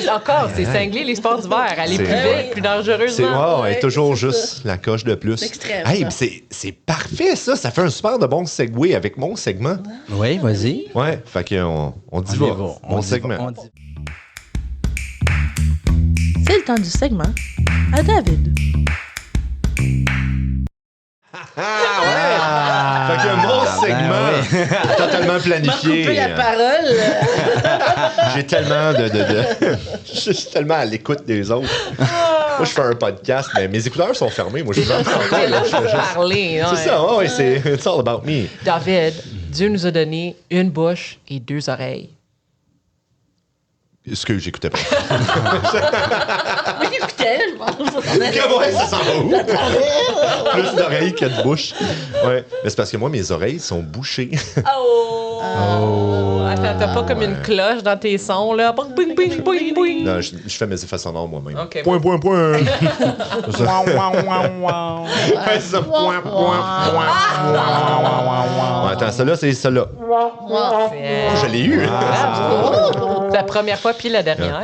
Encore, c'est cinglé les sports d'hiver. Aller plus C'est- vite, plus dangereusement. Ouais, toujours juste la coche de plus. L'extrême, Hey, ça. mais c'est parfait, ça. Ça fait un super de bon segue avec mon segment. Oui, vas-y. Ouais, fait qu'on on dit On y va. va. Mon On dit segment. va, on dit- C'est le temps du segment à David. Fait que mon segment, totalement M'a planifié. coupé la parole. J'ai tellement je suis tellement à l'écoute des autres. Moi, je fais un podcast, mais mes écouteurs sont fermés. Moi, je C'est ne juste qu'on est là pour parler. C'est ça, ouais, c'est it's all about me. David, Dieu nous a donné une bouche et 2 oreilles. Ce que j'écoutais pas. Oui, écoutez, je pense. Ouais, ça s'en va où? Plus d'oreilles que de bouche. Ouais. Mais c'est parce que moi, mes oreilles sont bouchées. Oh! Attends, t'as pas comme une cloche dans tes sons, là? Bing, bing, bing, bing, bing. Non, je fais mes effets sonores moi-même. OK. Point. Ouais, c'est ça. Point. Ouais, attends, celle-là, c'est celle-là. C'est- Je l'ai eu. Bravo! C'est la première fois, puis la dernière.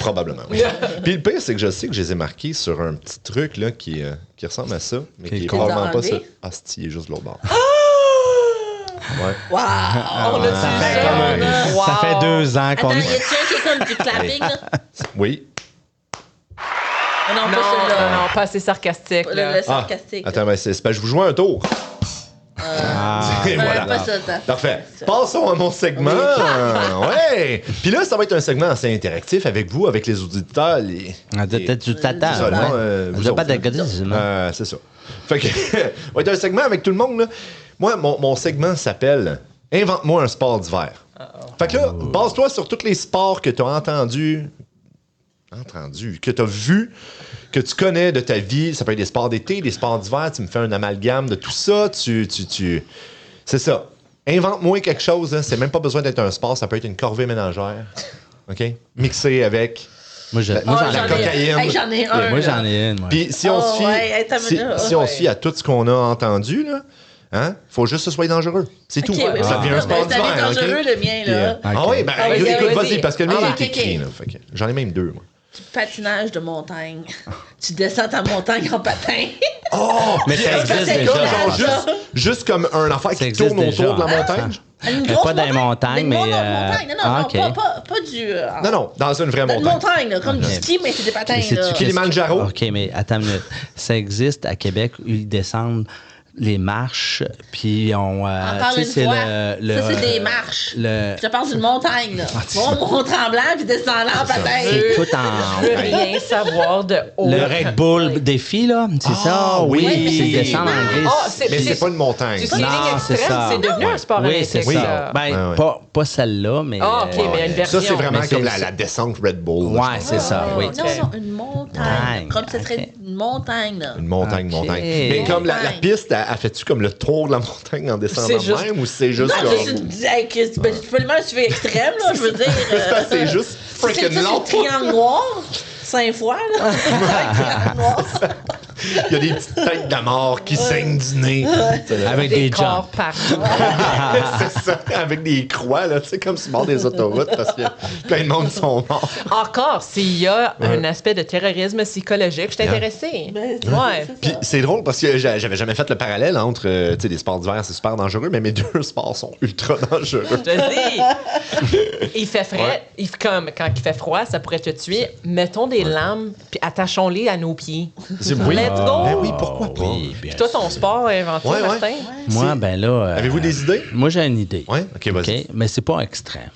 Probablement, oui. Puis le pire, c'est que je sais que je les ai marqués sur un petit truc là, qui ressemble à ça, mais qui est cool. probablement pas ça. Enlevé? Ah, il est juste de l'autre bord. Ouais. Wow! On a-tu ça? Wow. Ça fait 2 ans qu'on... Attends, y a-tu un qui est comme du clapping, là? Oui. Ah non, Non, pas celui-là. non, pas assez sarcastique, là. Le sarcastique. Attends, mais c'est parce que je vous joue un tour. Et Ouais, voilà. pas ça, attends. Parfait. Passons à mon segment. Ouais. Puis là, ça va être un segment assez interactif avec vous, avec les auditeurs. Tu t'attends. C'est ça, non, vous J'ai pas autres, d'académie. c'est ça. Fait que, ça va être un segment avec tout le monde. Là. Moi, mon segment s'appelle Invente-moi un sport d'hiver. Fait que là, base-toi sur tous les sports que tu as que tu as vus, que tu connais de ta vie. Ça peut être des sports d'été, des sports d'hiver. Tu me fais un amalgame de tout ça. C'est ça. Invente-moi quelque chose. Hein. C'est même pas besoin d'être un sport. Ça peut être une corvée ménagère. OK? Mixé avec Moi, la cocaïne. Hey, j'en ai un. moi, là. j'en ai une. Moi. Puis si on se fie, si on se fie Ouais. à tout ce qu'on a entendu, là, hein, faut juste que ce soit dangereux. C'est tout. Ok, oui, Ça oui. devient un sport C'est d'hiver. dangereux, OK? le mien, Puis, là. ah oui, ben Ah oui, écoute, vas-y. vas-y, parce que le mien Ah, est ok, écrit. ok. Là, fait que j'en ai même 2, moi. Patinage de montagne. Tu descends ta montagne en patin. Oh! Mais ça Est-ce que existe c'est déjà. cool, Genre ça? juste comme un affaire Ça qui existe tourne déjà. autour de la montagne. Une Mais grosse pas dans les montagnes, mais, Non, montagne. Non, ah, non, ok. pas du... Non, dans une vraie Une montagne. montagne, là, comme Ok. du ski, mais c'est des patins, Mais sais-tu là. qu'est-ce Kilimanjaro. OK, mais attends une minute. Ça existe à Québec où ils descendent les marches, puis on... Encore tu sais, une c'est fois, le- ça, c'est des marches. le- Je te parle d'une montagne, là. Mont-Tremblant, puis descendant en patin. C'est tout Je veux en... rien savoir de haut. Le Red Bull défi, là, c'est ça? oui, Oui, mais c'est c'est- descendre en glisse. Ah, Mais c'est pas une montagne. C'est les lignes c'est extrêmes, ça. c'est devenu un sport Oui, olympique. c'est Oui. ça. Ben, Ouais, ouais. pas celle-là, mais... Ah, OK, mais il y a une version. Ça, c'est vraiment Mais comme c'est- la descente Red Bull. Ouais, là, je pense. c'est ça, oui. Non, non, une montagne. Montagne, Comme ce serait ok. une montagne, là. Une montagne, Ok. montagne. Mais comme la Montagne. piste, elle fait-tu comme le tour de la montagne en descendant C'est juste- même ou c'est juste Non, comme. tu peux le mettre sur extrême, là, je veux dire. C'est juste freaking C'est long. le triangle noir, 5 fois, là. Triangle noir. Il y a des petites têtes de mort qui saignent du nez. Avec Des des corps jumps. partout. C'est ça, avec des croix, là, tu sais, comme sur le bord des autoroutes parce que plein de monde sont morts. Encore, s'il y a un aspect de terrorisme psychologique, je suis intéressée. Ben, Ouais. Puis c'est drôle parce que j'avais jamais fait le parallèle entre, tu sais, les sports d'hiver, c'est super dangereux, mais mes 2 sports sont ultra dangereux. Je te dis, il fait frais. Ouais. Comme quand il fait froid, ça pourrait te tuer. Mettons des lames, puis attachons-les à nos pieds. Oui. Let's go! Ben oui, pourquoi pas? Oui, bien Puis toi, ton sûr. sport inventé, Ouais, ouais. Martin? Moi, ben là... Avez-vous des idées? Moi, j'ai une idée. Ouais, ok, vas-y. OK? Mais c'est pas extrême.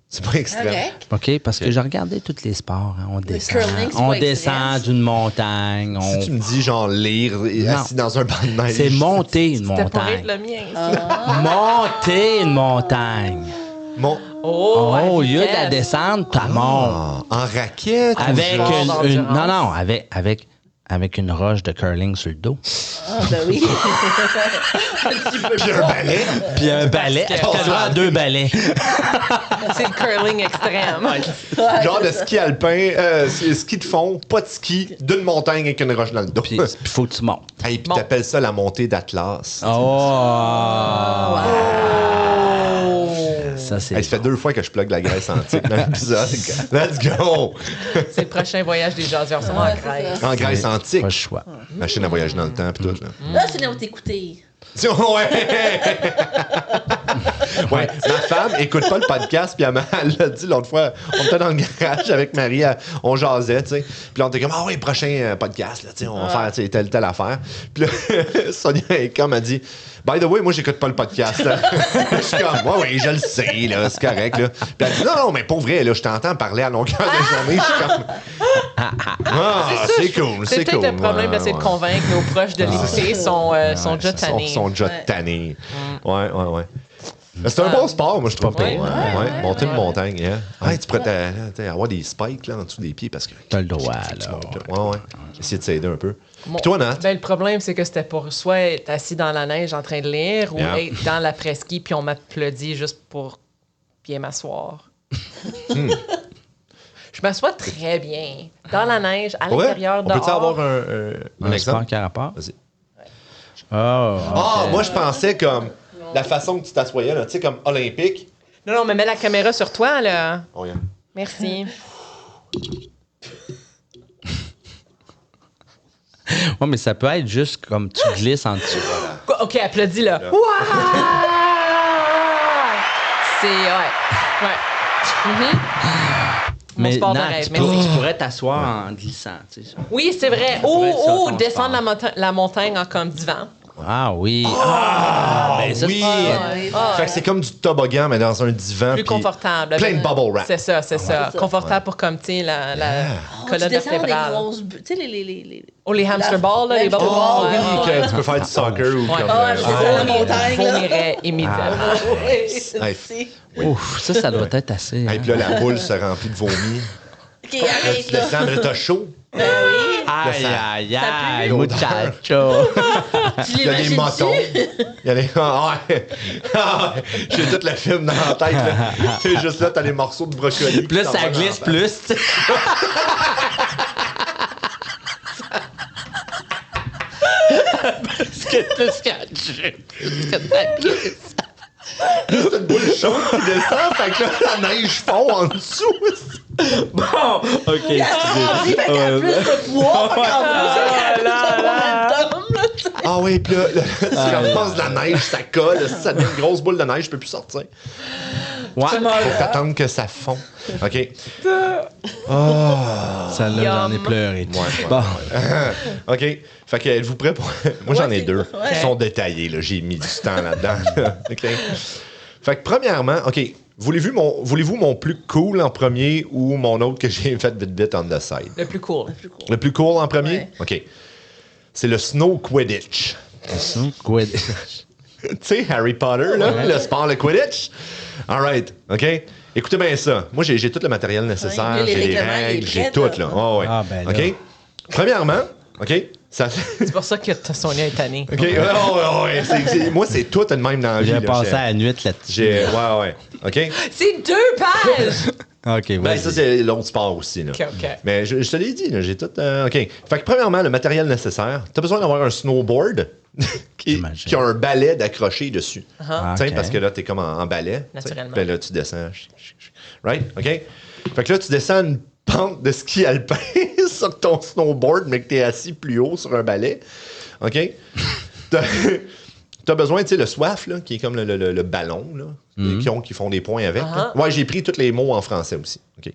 C'est pas extrême. Correct. OK? Parce que j'ai regardé tous les sports. Hein. On descend. curling, c'est On pas descend extrême. d'une montagne. Si tu me dis genre lire assis dans un banc de neige. C'est monter une C'était pour être montagne. le mien. ça. Monter une montagne. Mon... Oh, Au lieu de la vitesse. descendre, tu montes. En raquette. ou Avec genre- Sport une, d'endurance. non, avec une roche de curling sur le dos. Ah, ben oui. Tu peux Puis un pas. balai. Puis un balai. que- T'as le droit à 2 balais. C'est le curling extrême. Genre de ski alpin, ski de fond, pas de ski, d'une montagne avec une roche dans le dos. Puis il faut que tu montes. Hey, puis Bon. t'appelles ça la montée d'Atlas. Oh! Ça, c'est. Hey, ça fait 2 fois que je plug la Grèce antique dans l'épisode. Let's go! C'est le prochain voyage des jaseurs. C'est en Grèce. En Grèce antique. Pas le choix. Machine à voyager dans le temps, pis tout. Là. Là, c'est là où t'écouter. Ouais! Ouais, ma femme écoute pas le podcast, puis elle l'a dit l'autre fois. On était dans le garage avec Marie, on jasait, tu sais. Puis là, on était comme, ah oui, prochain podcast, là, tu sais, on va faire tu sais, telle affaire. Puis là, Sonia est comme, elle dit, by the way, moi, j'écoute pas le podcast, là. Je suis comme, ouais, oui, je le sais, là, c'est correct, là. Puis elle dit, non, mais pour vrai, là, je t'entends parler à longueur de journée. Je suis comme, ah, c'est cool, C'est c'est peut-être cool. le problème d'essayer de convaincre nos proches de l'écouter. Sont déjà tannés. Sont déjà tannés. Ouais. Mais c'est un bon sport, moi, je trouve. Pas pire. Ouais, monter une montagne. Hein. Ouais, tu pourrais avoir des spikes là, en dessous des pieds parce que. T'as le droit, là. Ouais. Essayer de s'aider un peu. Bon, Puis toi, Nat? ben, le problème, c'est que c'était pour soit être assis dans la neige en train de lire ou Yeah. être dans l'après-ski puis on m'applaudit juste pour bien m'asseoir. Je m'assois très bien. Dans la neige, à Ouais? l'intérieur, On peut-tu dehors. avoir un Un sport exemple? qui a rapport? Vas-y. Oh, Ah, moi, je pensais comme la façon que tu t'assoyais, là, tu sais, comme olympique. Non, mais mets la caméra sur toi, là. Oh, yeah. Merci. Ouais, mais ça peut être juste comme tu glisses en dessous. OK, applaudis, là. Wouah! C'est... Ouais. Mhm. Mon Mais sport de Nat, rêve, tu merci. pourrais t'asseoir en glissant, tu sais. Oui, c'est vrai. pourrait être ça, Ou ton descendre sport. la montagne en comme divan. Ah oui. Ah, ben ça, oui. c'est Fait que c'est comme du toboggan, mais dans un divan. Plus puis confortable. Plein de bubble wrap. C'est ça. ça. Confortable pour comme, tu sais, la Tu colonne descends des vertébrale. grosses... Tu sais, les... Oh, les hamster balls, là, les hamster bubble balls, balls. Oui, ouais. que tu peux faire du soccer ou Ouais. comme... Ah, je fais ça à la montagne, là. Vomirait immédiatement. Hey. Ouf, ça doit être assez. Et hein. puis là, la boule se remplit de vomi. OK, Là, arrête, tu là. descends, mais là, t'as chaud. Ben oui. Aïe, aïe, aïe, pue. muchacho. Tu Il y a des l'imagines-tu? motons. Il y a des... Ah ouais. Ah ouais. J'ai tout le film dans la tête. Là. C'est juste là, t'as des morceaux de brocoli. Plus qui ça t'envoient dans glisse la plus. tu sais. Parce que plus que ça glisse. C'est une boule chaude qui descend, fait que là, la neige fond en dessous. Bon, OK, Il a grandi, fait qu'il a plus de poids. Fait qu'en plus, il a plus de momentum, là, tu sais. Ah oui, puis là, tu ramasses de la neige, ça colle, ça devient une grosse boule de neige, je peux plus sortir. Ouais. Faut t'attendre que ça fond. OK. Celle-là, j'en ai Yum. Ouais, pleuré. ouais. Bon. OK. Fait que êtes-vous prêts pour. Moi, j'en ai deux. Ouais. Ils sont détaillés, là. J'ai mis du temps là-dedans. là. OK. Fait que premièrement, OK. Voulez-vous mon plus cool en premier ou mon autre que j'ai fait vite on the side? Le plus cool. Le plus cool en premier? Ouais. OK. C'est le Snow Quidditch. Quoi? Tu sais, Harry Potter, là, le sport, le Quidditch. All right, OK? Écoutez bien ça. Moi, j'ai tout le matériel nécessaire, Ouais, les j'ai les règlements, les règles, j'ai prêts, tout, là. là. Oh, ouais. Ah, ben là. OK? Premièrement, OK? Ça... C'est pour ça que Sonia est tannée. OK? Moi, c'est tout de même dans la vie. J'ai là. passé la nuit là-dessus. Ouais. OK? C'est 2 pages! OK, Ben, vas-y. ça, c'est l'autre sport aussi, là. OK. Mais je te l'ai dit, là, j'ai tout. OK. Fait que, premièrement, le matériel nécessaire, tu as besoin d'avoir un snowboard J'imagine. qui a un balai d'accroché dessus. Ah, Tu sais, OK. parce que là, t'es comme en balai. tu sais. Naturellement. Puis là, tu descends. Right? OK? Fait que là, tu descends une pente de ski alpin sur ton snowboard, mais que t'es assis plus haut sur un balai. OK? T'as besoin, tu sais, le soif, là, qui est comme le ballon, là, qui font des points avec. là. Ouais, j'ai pris tous les mots en français aussi. OK?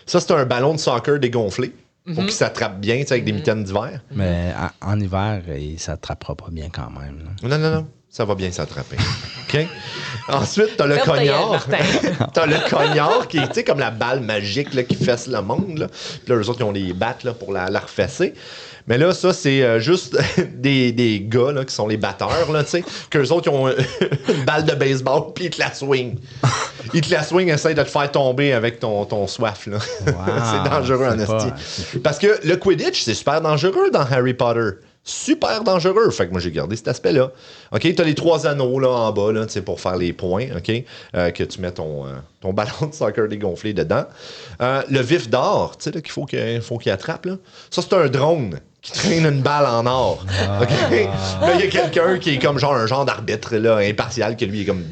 Ça, c'est un ballon de soccer dégonflé pour qu'il s'attrape bien, tu sais, avec des mitaines d'hiver. Mais en hiver, il s'attrapera pas bien quand même. là. Non. Ça va bien s'attraper. OK? Ensuite, t'as le Ferme ta gueule, cognard. Martin. T'as le cognard qui est, tu sais, comme la balle magique là, qui fesse le monde. Là. Puis là, eux autres, ils ont les battes là, pour la refesser. Mais là, ça, c'est juste des gars là, qui sont les batteurs, là, tu sais, qu'eux autres, ils ont une balle de baseball, puis ils te la swing. Ils te la swing, essayent de te faire tomber avec ton soif, là. C'est dangereux, en c'est pas- esti. Parce que le Quidditch, c'est super dangereux dans Harry Potter. Super dangereux. Fait que moi, j'ai gardé cet aspect-là. OK? T'as les 3 anneaux là, en bas là, pour faire les points. OK? Que tu mets ton ballon de soccer dégonflé dedans. Le vif d'or, tu sais, là, qu'il faut qu'il attrape. Là. Ça, c'est un drone qui traîne une balle en or. OK? Là, il y a quelqu'un qui est comme un genre d'arbitre là, impartial, que lui est comme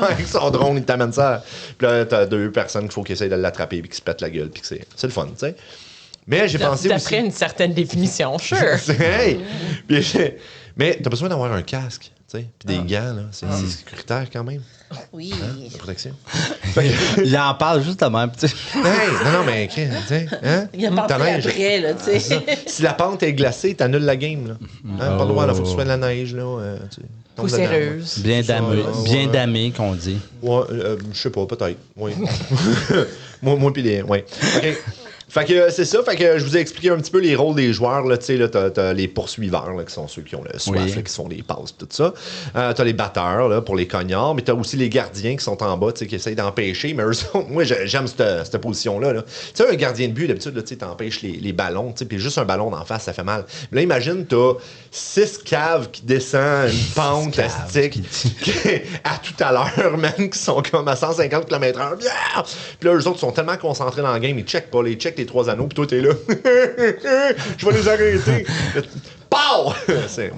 avec son drone, il t'amène ça. Puis là, t'as 2 personnes qu'il faut qu'ils essayent de l'attraper puis qui se pètent la gueule. Puis que c'est le fun, tu sais. Mais j'ai pensé aussi... D'après une certaine définition, sure. Hey! Mais t'as besoin d'avoir un casque, tu sais, puis des gants, là. C'est sécuritaire quand même, Oui. la protection. Il en parle juste de même. tu sais. Hey! Non, mais, tu sais, hein? Il y a pas Ta pris neige. après, là, tu sais. Si la pente est glacée, t'annules la game, là. Hein? Pas le droit, là, faut que tu sois de la neige, là. Tu tombes dedans. Poussiéreuse. Bien damé, Ouais. bien damé qu'on dit. Ouais, je sais pas, peut-être. Oui. moi pis les. Ouais. OK. Fait que c'est ça, fait que je vous ai expliqué un petit peu les rôles des joueurs, là, tu sais, là, t'as les poursuiveurs, là, qui sont ceux qui ont le soif, Oui. là, qui se font les passes, tout ça. T'as les batteurs, là, pour les cognards, mais t'as aussi les gardiens qui sont en bas, tu sais, qui essayent d'empêcher, mais eux autres, moi, j'aime cette position-là, là. Tu sais, un gardien de but, d'habitude, là, tu sais, t'empêches les ballons, tu sais, puis juste un ballon d'en face, ça fait mal. Mais là, imagine, t'as 6 caves qui descendent une pente astique à tout à l'heure, man, qui sont comme à 150 km/h. Puis là, eux autres sont tellement concentrés dans le game, ils checkent pas, ils checkent les 3 anneaux, puis toi, t'es là. Je vais les arrêter. Pow! Fait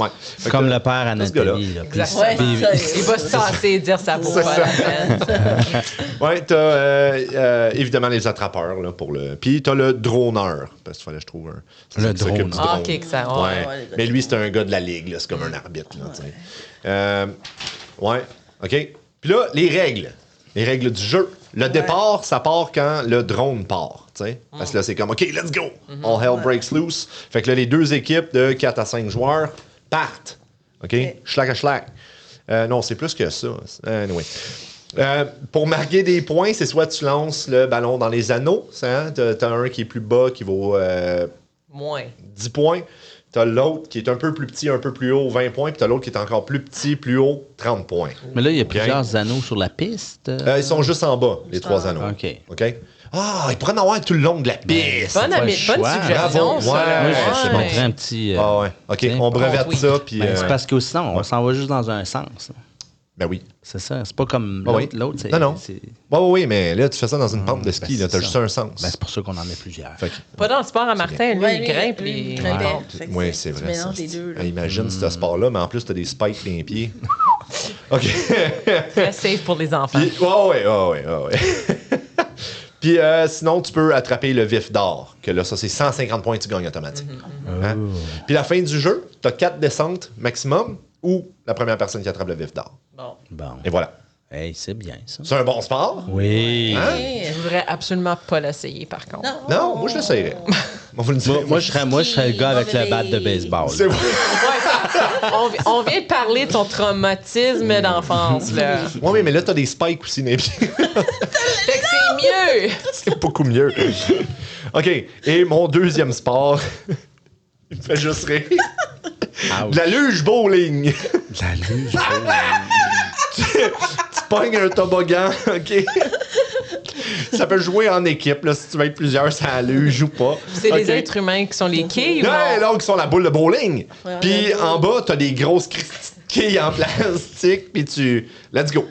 Comme que, le père à ce gars-là. Nathalie. là. Puis- Exactement. Ouais, puis- c'est ça. Il va se tasser et dire ça vaut C'est pas ça. la peine. Ouais, t'as évidemment les attrapeurs, là, pour le. Puis t'as le droneur, parce qu'il fallait que je trouve un. c'est Le ça qui s'occupe drone. du Ah, drone. ok, que ça. Ouais. Ouais. Mais lui, c'est un gars de la ligue, là. C'est comme un arbitre, là, tu sais. Ouais, OK. Puis là, les règles. Les règles du jeu. Le départ, ça part quand le drone part, tu sais. Parce que là, c'est comme, OK, let's go. All hell breaks loose. Fait que là, les 2 équipes de 4 à 5 joueurs partent. OK? Schlack. Non, c'est plus que ça. Anyway. Pour marquer des points, c'est soit tu lances le ballon dans les anneaux. Hein? T'as un qui est plus bas qui vaut Moins. 10 points. T'as l'autre qui est un peu plus petit, un peu plus haut, 20 points. Puis t'as l'autre qui est encore plus petit, plus haut, 30 points. Mais là, il y a plusieurs anneaux sur la piste. Ils sont juste en bas, les 3 anneaux. OK. Ah, ils pourraient en avoir tout le long de la piste. Bonne choix. suggestion, Bravo. ça. Ouais. Moi, je Ouais. mettrais un petit. Ah ouais. OK, tiens, on brevette oui. ça. Puis, Ben, c'est parce que sinon, on s'en va juste dans un sens. Là. ben oui. C'est ça. C'est pas comme Ah oui. l'autre. C'est, Non. c'est- Oui, mais là, tu fais ça dans une pente de ski. ben, Là, c'est t'as ça. juste un sens. Ben, c'est pour ça qu'on en met plusieurs. Fait que- Pas dans le sport à Martin, lui, Ouais, il lui, grimpe. lui, il il grimpait. monte. Fait que Oui, c'est tu vrai. mélanges ça. les deux, là. Imagine ce sport-là, mais en plus, t'as des spikes dans les pieds. OK. Très safe pour les enfants. Puis, ouais. Puis sinon, tu peux attraper le vif d'or. Que là, ça, c'est 150 points que tu gagnes automatiquement. Hein? Puis la fin du jeu, tu as 4 descentes maximum ou la première personne qui attrape le vif d'or. Bon. Bon. Et voilà. Hey, c'est bien, ça. C'est un bon sport? Oui. Je voudrais absolument pas l'essayer, par contre. Non, moi, je l'essayerais. On vous le dit. Moi, je serais le gars avec le bat de baseball. C'est vrai. On vient de parler de ton traumatisme d'enfance, là. Oui, mais là, tu as des spikes aussi dans les pieds. Fait que c'est mieux. C'est beaucoup mieux. OK. Et mon deuxième sport, il me fait juste rire. Ouch. De la luge bowling. La luge. Tu pognes un toboggan, OK? Ça peut jouer en équipe, là, si tu veux être plusieurs, ça la luge ou pas. C'est OK. les êtres humains qui sont les quilles, ou Ouais, non? là, qui sont la boule de bowling. Ouais, Puis ouais. en bas, t'as des grosses quilles en plastique, puis tu... Let's go.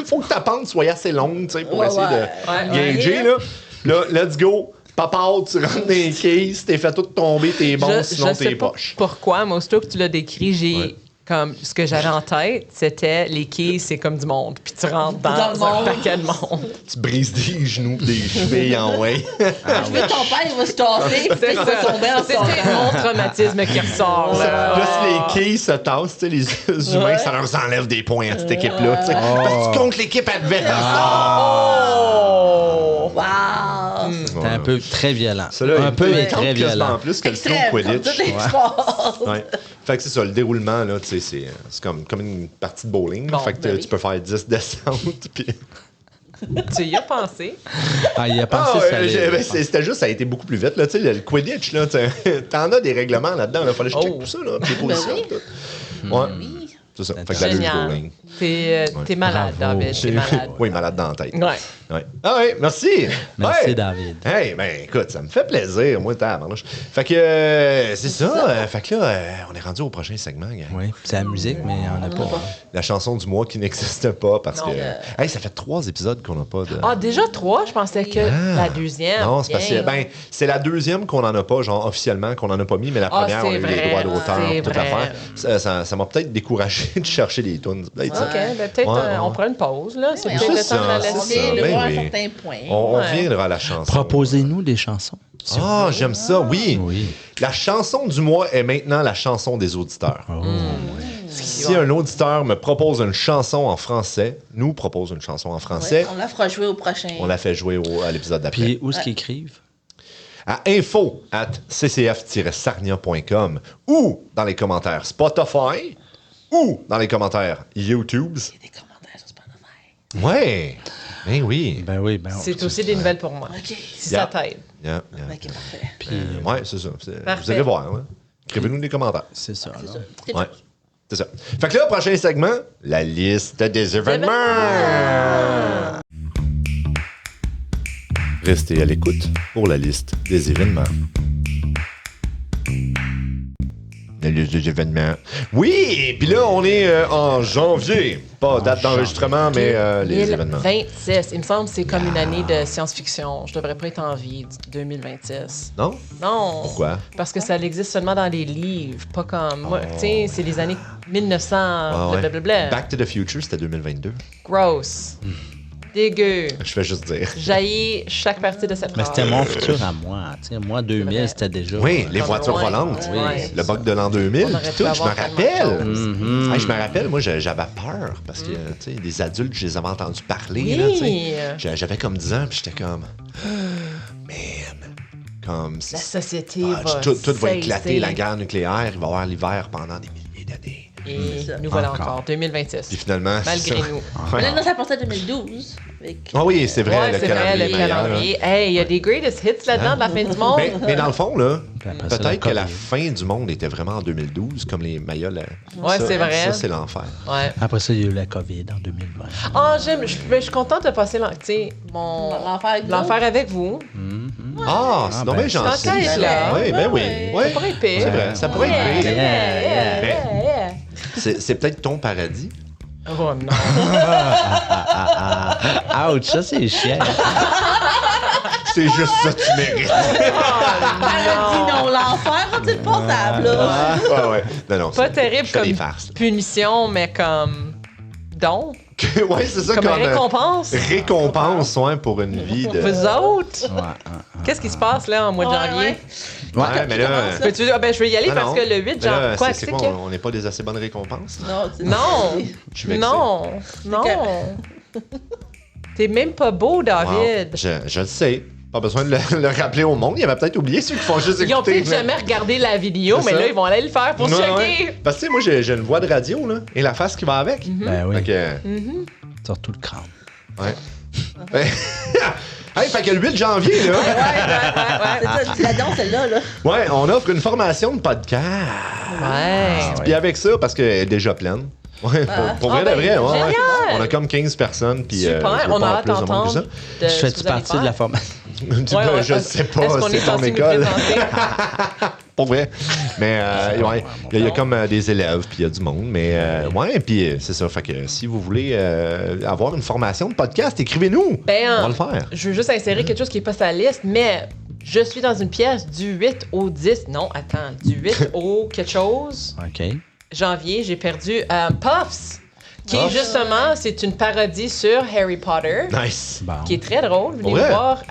Faut que ta pente soit assez longue, tu sais, pour Ouais, essayer ouais. de Ouais. gager, là. Là, let's go. Papa, tu rentres dans les quilles, si t'es fait tout tomber, t'es bon, sinon je sais t'es pas poche. pourquoi, mais aussitôt que tu l'as décrit, j'ai... Ouais. Comme ce que j'avais en tête, c'était les quilles, c'est comme du monde. Puis tu rentres dans Dans le un monde. paquet de monde. Tu brises des genoux, des chevilles en way. Je veux que ton père, il va se tasser, puis il va tomber en C'est sortant. mon traumatisme qui ressort. Là. Plus les quilles se tassent, tu sais, les humains, Ouais. ça leur enlève des points à cette équipe-là. tu sais. Parce que tu comptes l'équipe adverse. Oh! Wow! C'est un peu très violent. Celui-là, Un peu, il mais compte très quasiment violent. plus que le slow Extrême, comme Quidditch. tous les sports. Ouais. Fait que c'est ça, le déroulement, là, tu sais, c'est comme une partie de bowling. Bon, fait que ben tu peux faire 10 descentes. Puis... Tu y as pensé? Ah, il a Ah, pensé ouais, ça. ben, c'était juste, ça a été beaucoup plus vite. Là, tu sais, le Quidditch, là, t'en as des règlements là-dedans. Il fallait que je check Oh. tout ça, là, puis les positions. oui. tout. Ouais, Oui. c'est ça. Fait que la luge Génial. bowling. T'es malade, Bravo. David. T'es malade. Oui, malade dans la tête. Ouais. Ouais. Ah oui, merci. Merci, Ouais. David. Hey, ben écoute, ça me fait plaisir, moi, tabarnouche. Fait que c'est ça. Fait que là, on est rendu au prochain segment, gang. Oui, c'est la musique, mais on n'a pas. La chanson du mois qui n'existe pas parce Non. que. Hey, ça fait 3 épisodes qu'on n'a pas de. Ah, déjà 3? Je pensais que la deuxième. Non, c'est parce que Bien. ben, c'est la deuxième qu'on en a pas, genre officiellement, qu'on en a pas mis, mais la Ah, première, on a c'est eu les vrai, droits d'auteur, c'est toute vrai. l'affaire. Ça m'a peut-être découragé de chercher des tunes. Peut-être ça. OK, ben peut-être Ouais, on ouais. prend une pause, là. C'est Ouais, peut-être le c'est temps de la ça, On c'est laisser. vient de Ben voir un oui. certain point. On Ouais. viendra à la chanson. Proposez-nous des chansons. Ah, j'aime ça, oui. Oui. La chanson du mois est maintenant la chanson des auditeurs. Oh. Si un auditeur me propose une chanson en français, nous propose une chanson en français, Ouais, on la fera jouer au prochain. on la fait jouer à l'épisode d'après. Puis où est-ce qu'ils écrivent? À info@ccf-sarnia.com ou dans les commentaires Spotify ou dans les commentaires YouTube. Des commentaires sur Spotify. Ouais, ben oui. Ben oui, ben C'est aussi des nouvelles pour moi. OK. Si Yeah. ça t'aide. Yeah. OK, parfait. Puis, Ouais, c'est ça. Vous Parfait. allez voir. Hein? Écrivez-nous des commentaires. c'est ça. C'est là. ça. C'est Ouais, tout. c'est ça. Fait que là, prochain segment, la liste des événements. Restez à l'écoute pour la liste des événements. La liste des événements. Oui, puis là, on est en janvier. Pas date d'enregistrement, mais les événements. 2026. Il me semble que c'est comme une année de science-fiction. Je devrais pas être en vie, 2026. Non? Non. Pourquoi? Parce que ça existe seulement dans les livres, pas comme... Moi, Oh. tu sais, c'est les années 1900, Ah ouais. blablabla. Back to the Future, c'était 2022. Gross. Dégueu. Je fais juste dire. Jaillit chaque partie de cette Mais phrase. c'était mon futur à moi. Tu sais, moi, 2000, c'était déjà. Oui, les Comme voitures loin. volantes. Ouais. Le bug de l'an 2000. On aurait puis pu tout, je me avoir tellement de rappelle. choses. Mhm. Hey, je me rappelle, moi, j'avais peur parce que, tu sais, des adultes, je les avais entendus parler. Oui. Là, tu sais. J'avais comme 10 ans, puis j'étais comme, man, comme, La société ah, va tout va cesser. éclater, la guerre nucléaire, il va y avoir l'hiver pendant des milliers d'années. Et C'est ça. nous voilà Encore. encore, 2026. Puis finalement, c'est Malgré ça. nous. Mais là, ça partait 2012. Avec... Ah oui, c'est vrai, Ouais, le c'est vrai, calendrier le meilleur, calendrier. Hey, il y a des greatest hits là-dedans de la fin du monde. Mais dans le fond, là, Puis après ça, peut-être que la COVID. fin du monde était vraiment en 2012, comme les Maya. Ouais, c'est vrai. Ça, c'est l'enfer. Ouais. Après ça, il y a eu la COVID en 2020. Ah, je suis contente de passer l'enfer avec vous. Ah, c'est donc bien ben, gentil. tant qu'à être là. Oui, ben oui. Ouais. Ouais. Ça pourrait être pire. C'est vrai, ça pourrait être pire. Yeah. C'est peut-être ton paradis. Oh non. Ouch, ça, c'est chiant. C'est juste ça que tu mérites. Elle a dit non, l'enfer, c'est passable, là. Ouais. Non, Pas c'est- terrible je fais des comme farces. punition, mais comme don. Ouais, c'est ça. Comme récompense. Récompense, ouais, pour une vie de... Vous autres, Ouais. qu'est-ce qui se passe là en mois de janvier? Ouais, mais là... Peux-tu... Ah, ben, je vais y aller Ah, parce non. que le 8 Mais là, janvier. Quoi, c'est c'est quoi? que... On n'est pas des assez bonnes récompenses? Non, c'est Non. Je suis vexé. Non. T'es même pas beau, Wow. David. Je le sais. Pas besoin de le rappeler au monde. Il avait peut-être oublié ceux qui font juste Ils ont écouter. peut-être jamais regardé la vidéo, C'est mais ça. là, ils vont aller le faire pour Ouais, checker. ouais. Parce que, tu sais, moi, j'ai une voix de radio, là, et la face qui va avec. Ben oui, Fait que... surtout le crâne. Ouais. Hey, fait que le 8 janvier, là, C'est ça, tu la danses, celle-là, là. ouais, on offre une formation de podcast. Ouais. Puis avec ça, parce qu'elle est déjà pleine. Ouais, pour vrai Ah, de vrai, ben, ouais, ouais. génial. On a comme 15 personnes, puis Super, je veux on pas a en hâte plus de monde que d'entendre. ça. de ce Fais-tu que vous allez partie de la faire. formation? Dis pas, je sais pas, Est-ce qu'on c'est est ton censé nous école. présenter? Pour vrai. Mais ouais, il y a comme des élèves, puis il y a du monde. Mais ouais, puis c'est ça. Fait que si vous voulez avoir une formation de podcast, écrivez-nous. Ben, On va le faire. Je veux juste insérer quelque chose qui n'est pas sur la liste, mais je suis dans une pièce du 8 au 10. Non, attends, du 8 au quelque chose. OK. Janvier, j'ai perdu Puffs, qui est Puffs. justement, c'est une parodie sur Harry Potter, Nice. Bon. qui est très drôle. Venez Ouais. le voir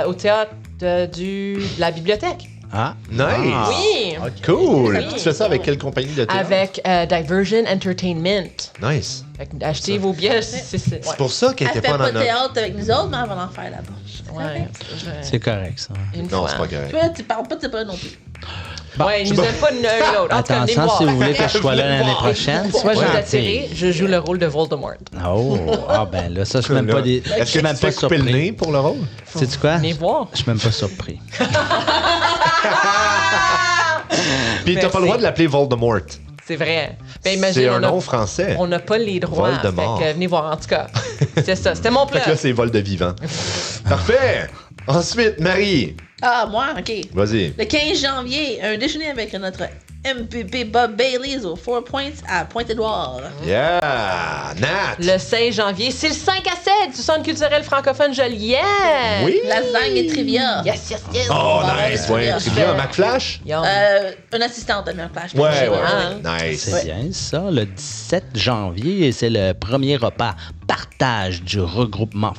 au théâtre de la bibliothèque. Ah. Nice. Ah. Oui, Cool. Oui. Tu fais ça avec quelle compagnie de théâtre? avec Diversion Entertainment. Nice. Fait que achetez vos billets. C'est ouais. pour ça qu'elle Elle était fait pas pas dans de notre... théâtre avec nous autres, mais elle va en faire là-bas. Ouais. C'est correct, ça. Une Non, fois. c'est pas correct. Toi, tu parles pas de tes pas non plus. Ouais, ils nous aiment pas l'un l'autre. En tout cas, venez me Attention, voir. si vous voulez que je sois là l'année prochaine, sois Pour vous gentil. attirer, je joue le rôle de Voldemort. Oh, ah ben là, ça, je suis même pas des... Je Est-ce suis que même tu te pas fais couper le surpris. nez pour le rôle? Sais-tu quoi? Venez voir. Je suis même pas surpris. Puis t'as pas le droit de l'appeler Voldemort. C'est vrai. Ben, imagine, C'est un on a- nom français. On n'a pas les droits. Voldemort. Fait que venez voir, en tout cas. C'est ça. C'était mon plan. Fait que là, c'est vol de vivant. Parfait! Ensuite, Marie, Ah, moi, OK. vas-y. Le 15 janvier, un déjeuner avec notre MVP Bob Baileys aux 4 Points à Pointe-Édouard. Yeah! Nat! Le 16 janvier, c'est le 5 à 7 du Centre culturel francophone Joliette. Oui! Lasagne et trivia. Yes, yes, yes. Oh, On va nice! avoir Ouais, des trivia, McFlash? Yum. Une assistante à ma plage. Ouais, Nice. Nice. C'est bien ça. Le 17 janvier, c'est le premier repas partage du regroupement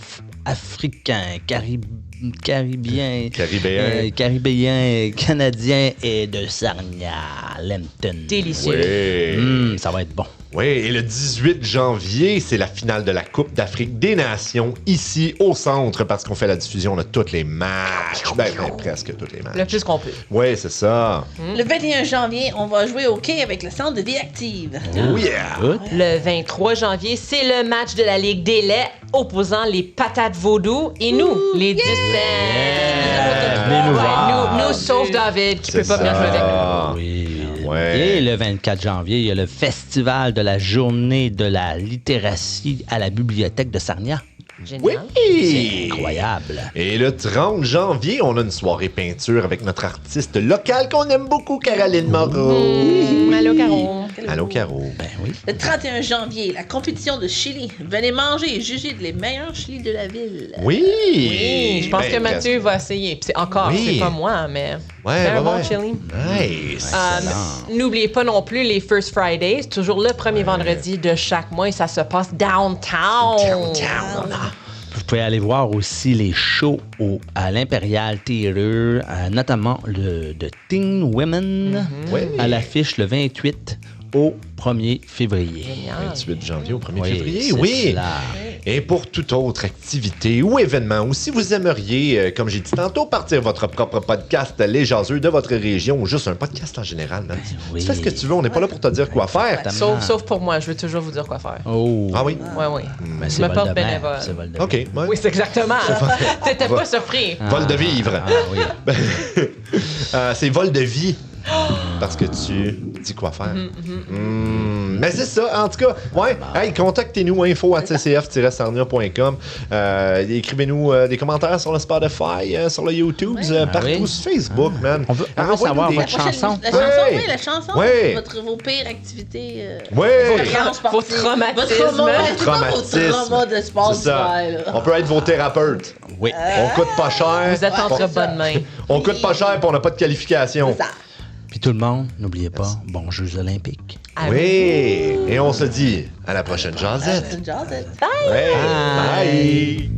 africain, caribien, caribéen, canadien et de Sarnia, Lempton. Délicieux. Oui. Ça va être bon. Oui, et le 18 janvier, c'est la finale de la Coupe d'Afrique des Nations, ici au centre, parce qu'on fait la diffusion de tous les matchs. Ben, presque tous les Le matchs. plus qu'on peut. Oui, c'est ça. Le 21 janvier, on va jouer au quai avec le centre de vie active. Oh yeah! Good. Le 23 janvier, c'est le match de la Ligue des laits opposant les patates vaudou et nous, les 10 Venez nous Ouais, voir. nous, sauf David, qui C'est peut pas venir ça. jouer avec nous. Ah. Oui. Ouais. Et le 24 janvier, il y a le festival de la journée de la littératie à la bibliothèque de Sarnia. Génial. Oui! Incroyable. Et le 30 janvier, on a une soirée peinture avec notre artiste local qu'on aime beaucoup, Caroline Moreau. Allô, Caro. Allô, Caro. Ben oui. Le 31 janvier, la compétition de chili. Venez manger et juger les meilleurs chilis de la ville. Oui! Oui, je pense Ben, que Mathieu presque. va essayer. Puis c'est encore, Oui. c'est pas moi, mais Ouais, c'est un ouais, bon ouais. chili. Nice! N'oubliez pas non plus les First Fridays, toujours le premier vendredi de chaque mois et ça se passe downtown. Vous pouvez aller voir aussi les shows à l'Imperial Theatre, notamment le de Teen Women, Oui. à l'affiche le 28 au 1er février. Génial. 28 janvier au 1er Oui, février, c'est oui. cela. Et pour toute autre activité ou événement, ou si vous aimeriez, comme j'ai dit tantôt, partir votre propre podcast Les Jaseux de votre région, ou juste un podcast en général, man. Oui. Tu fais ce que tu veux, on n'est pas là pour te dire quoi faire. Sauf pour moi, je veux toujours vous dire quoi faire. Oh. Ah oui? Oui. Ben, Je c'est me vol porte de bain. bénévole. C'est vol de OK. bain. ouais. Oui, c'est exactement. T'étais pas surpris. Vol de vivre. Ah oui. C'est vol de vie. Parce que tu dis quoi faire. Mais c'est ça, en tout cas. Ouais, hey, contactez-nous, info@ccf-sarnia.com. Écrivez-nous des commentaires sur le Spotify, sur le YouTube, partout, oui. sur Facebook, man. On veut Envoyez-nous savoir des- votre chanson. La chanson, Ouais. oui, la chanson. Ouais. Vos pires activités. Ouais! Vos traumatismes. Votre trauma, Traumatisme. vos traumas de sport C'est ça. d'hiver, là. On peut être vos thérapeutes. Oui. On coûte pas cher. Vous êtes entre bonnes mains. On coûte pas cher et on n'a pas de qualification. Ça. Puis tout le monde, n'oubliez pas, bons Jeux olympiques. Ah Oui! Et on se dit à la prochaine jasette. C'est une jasette. Ouais. Bye.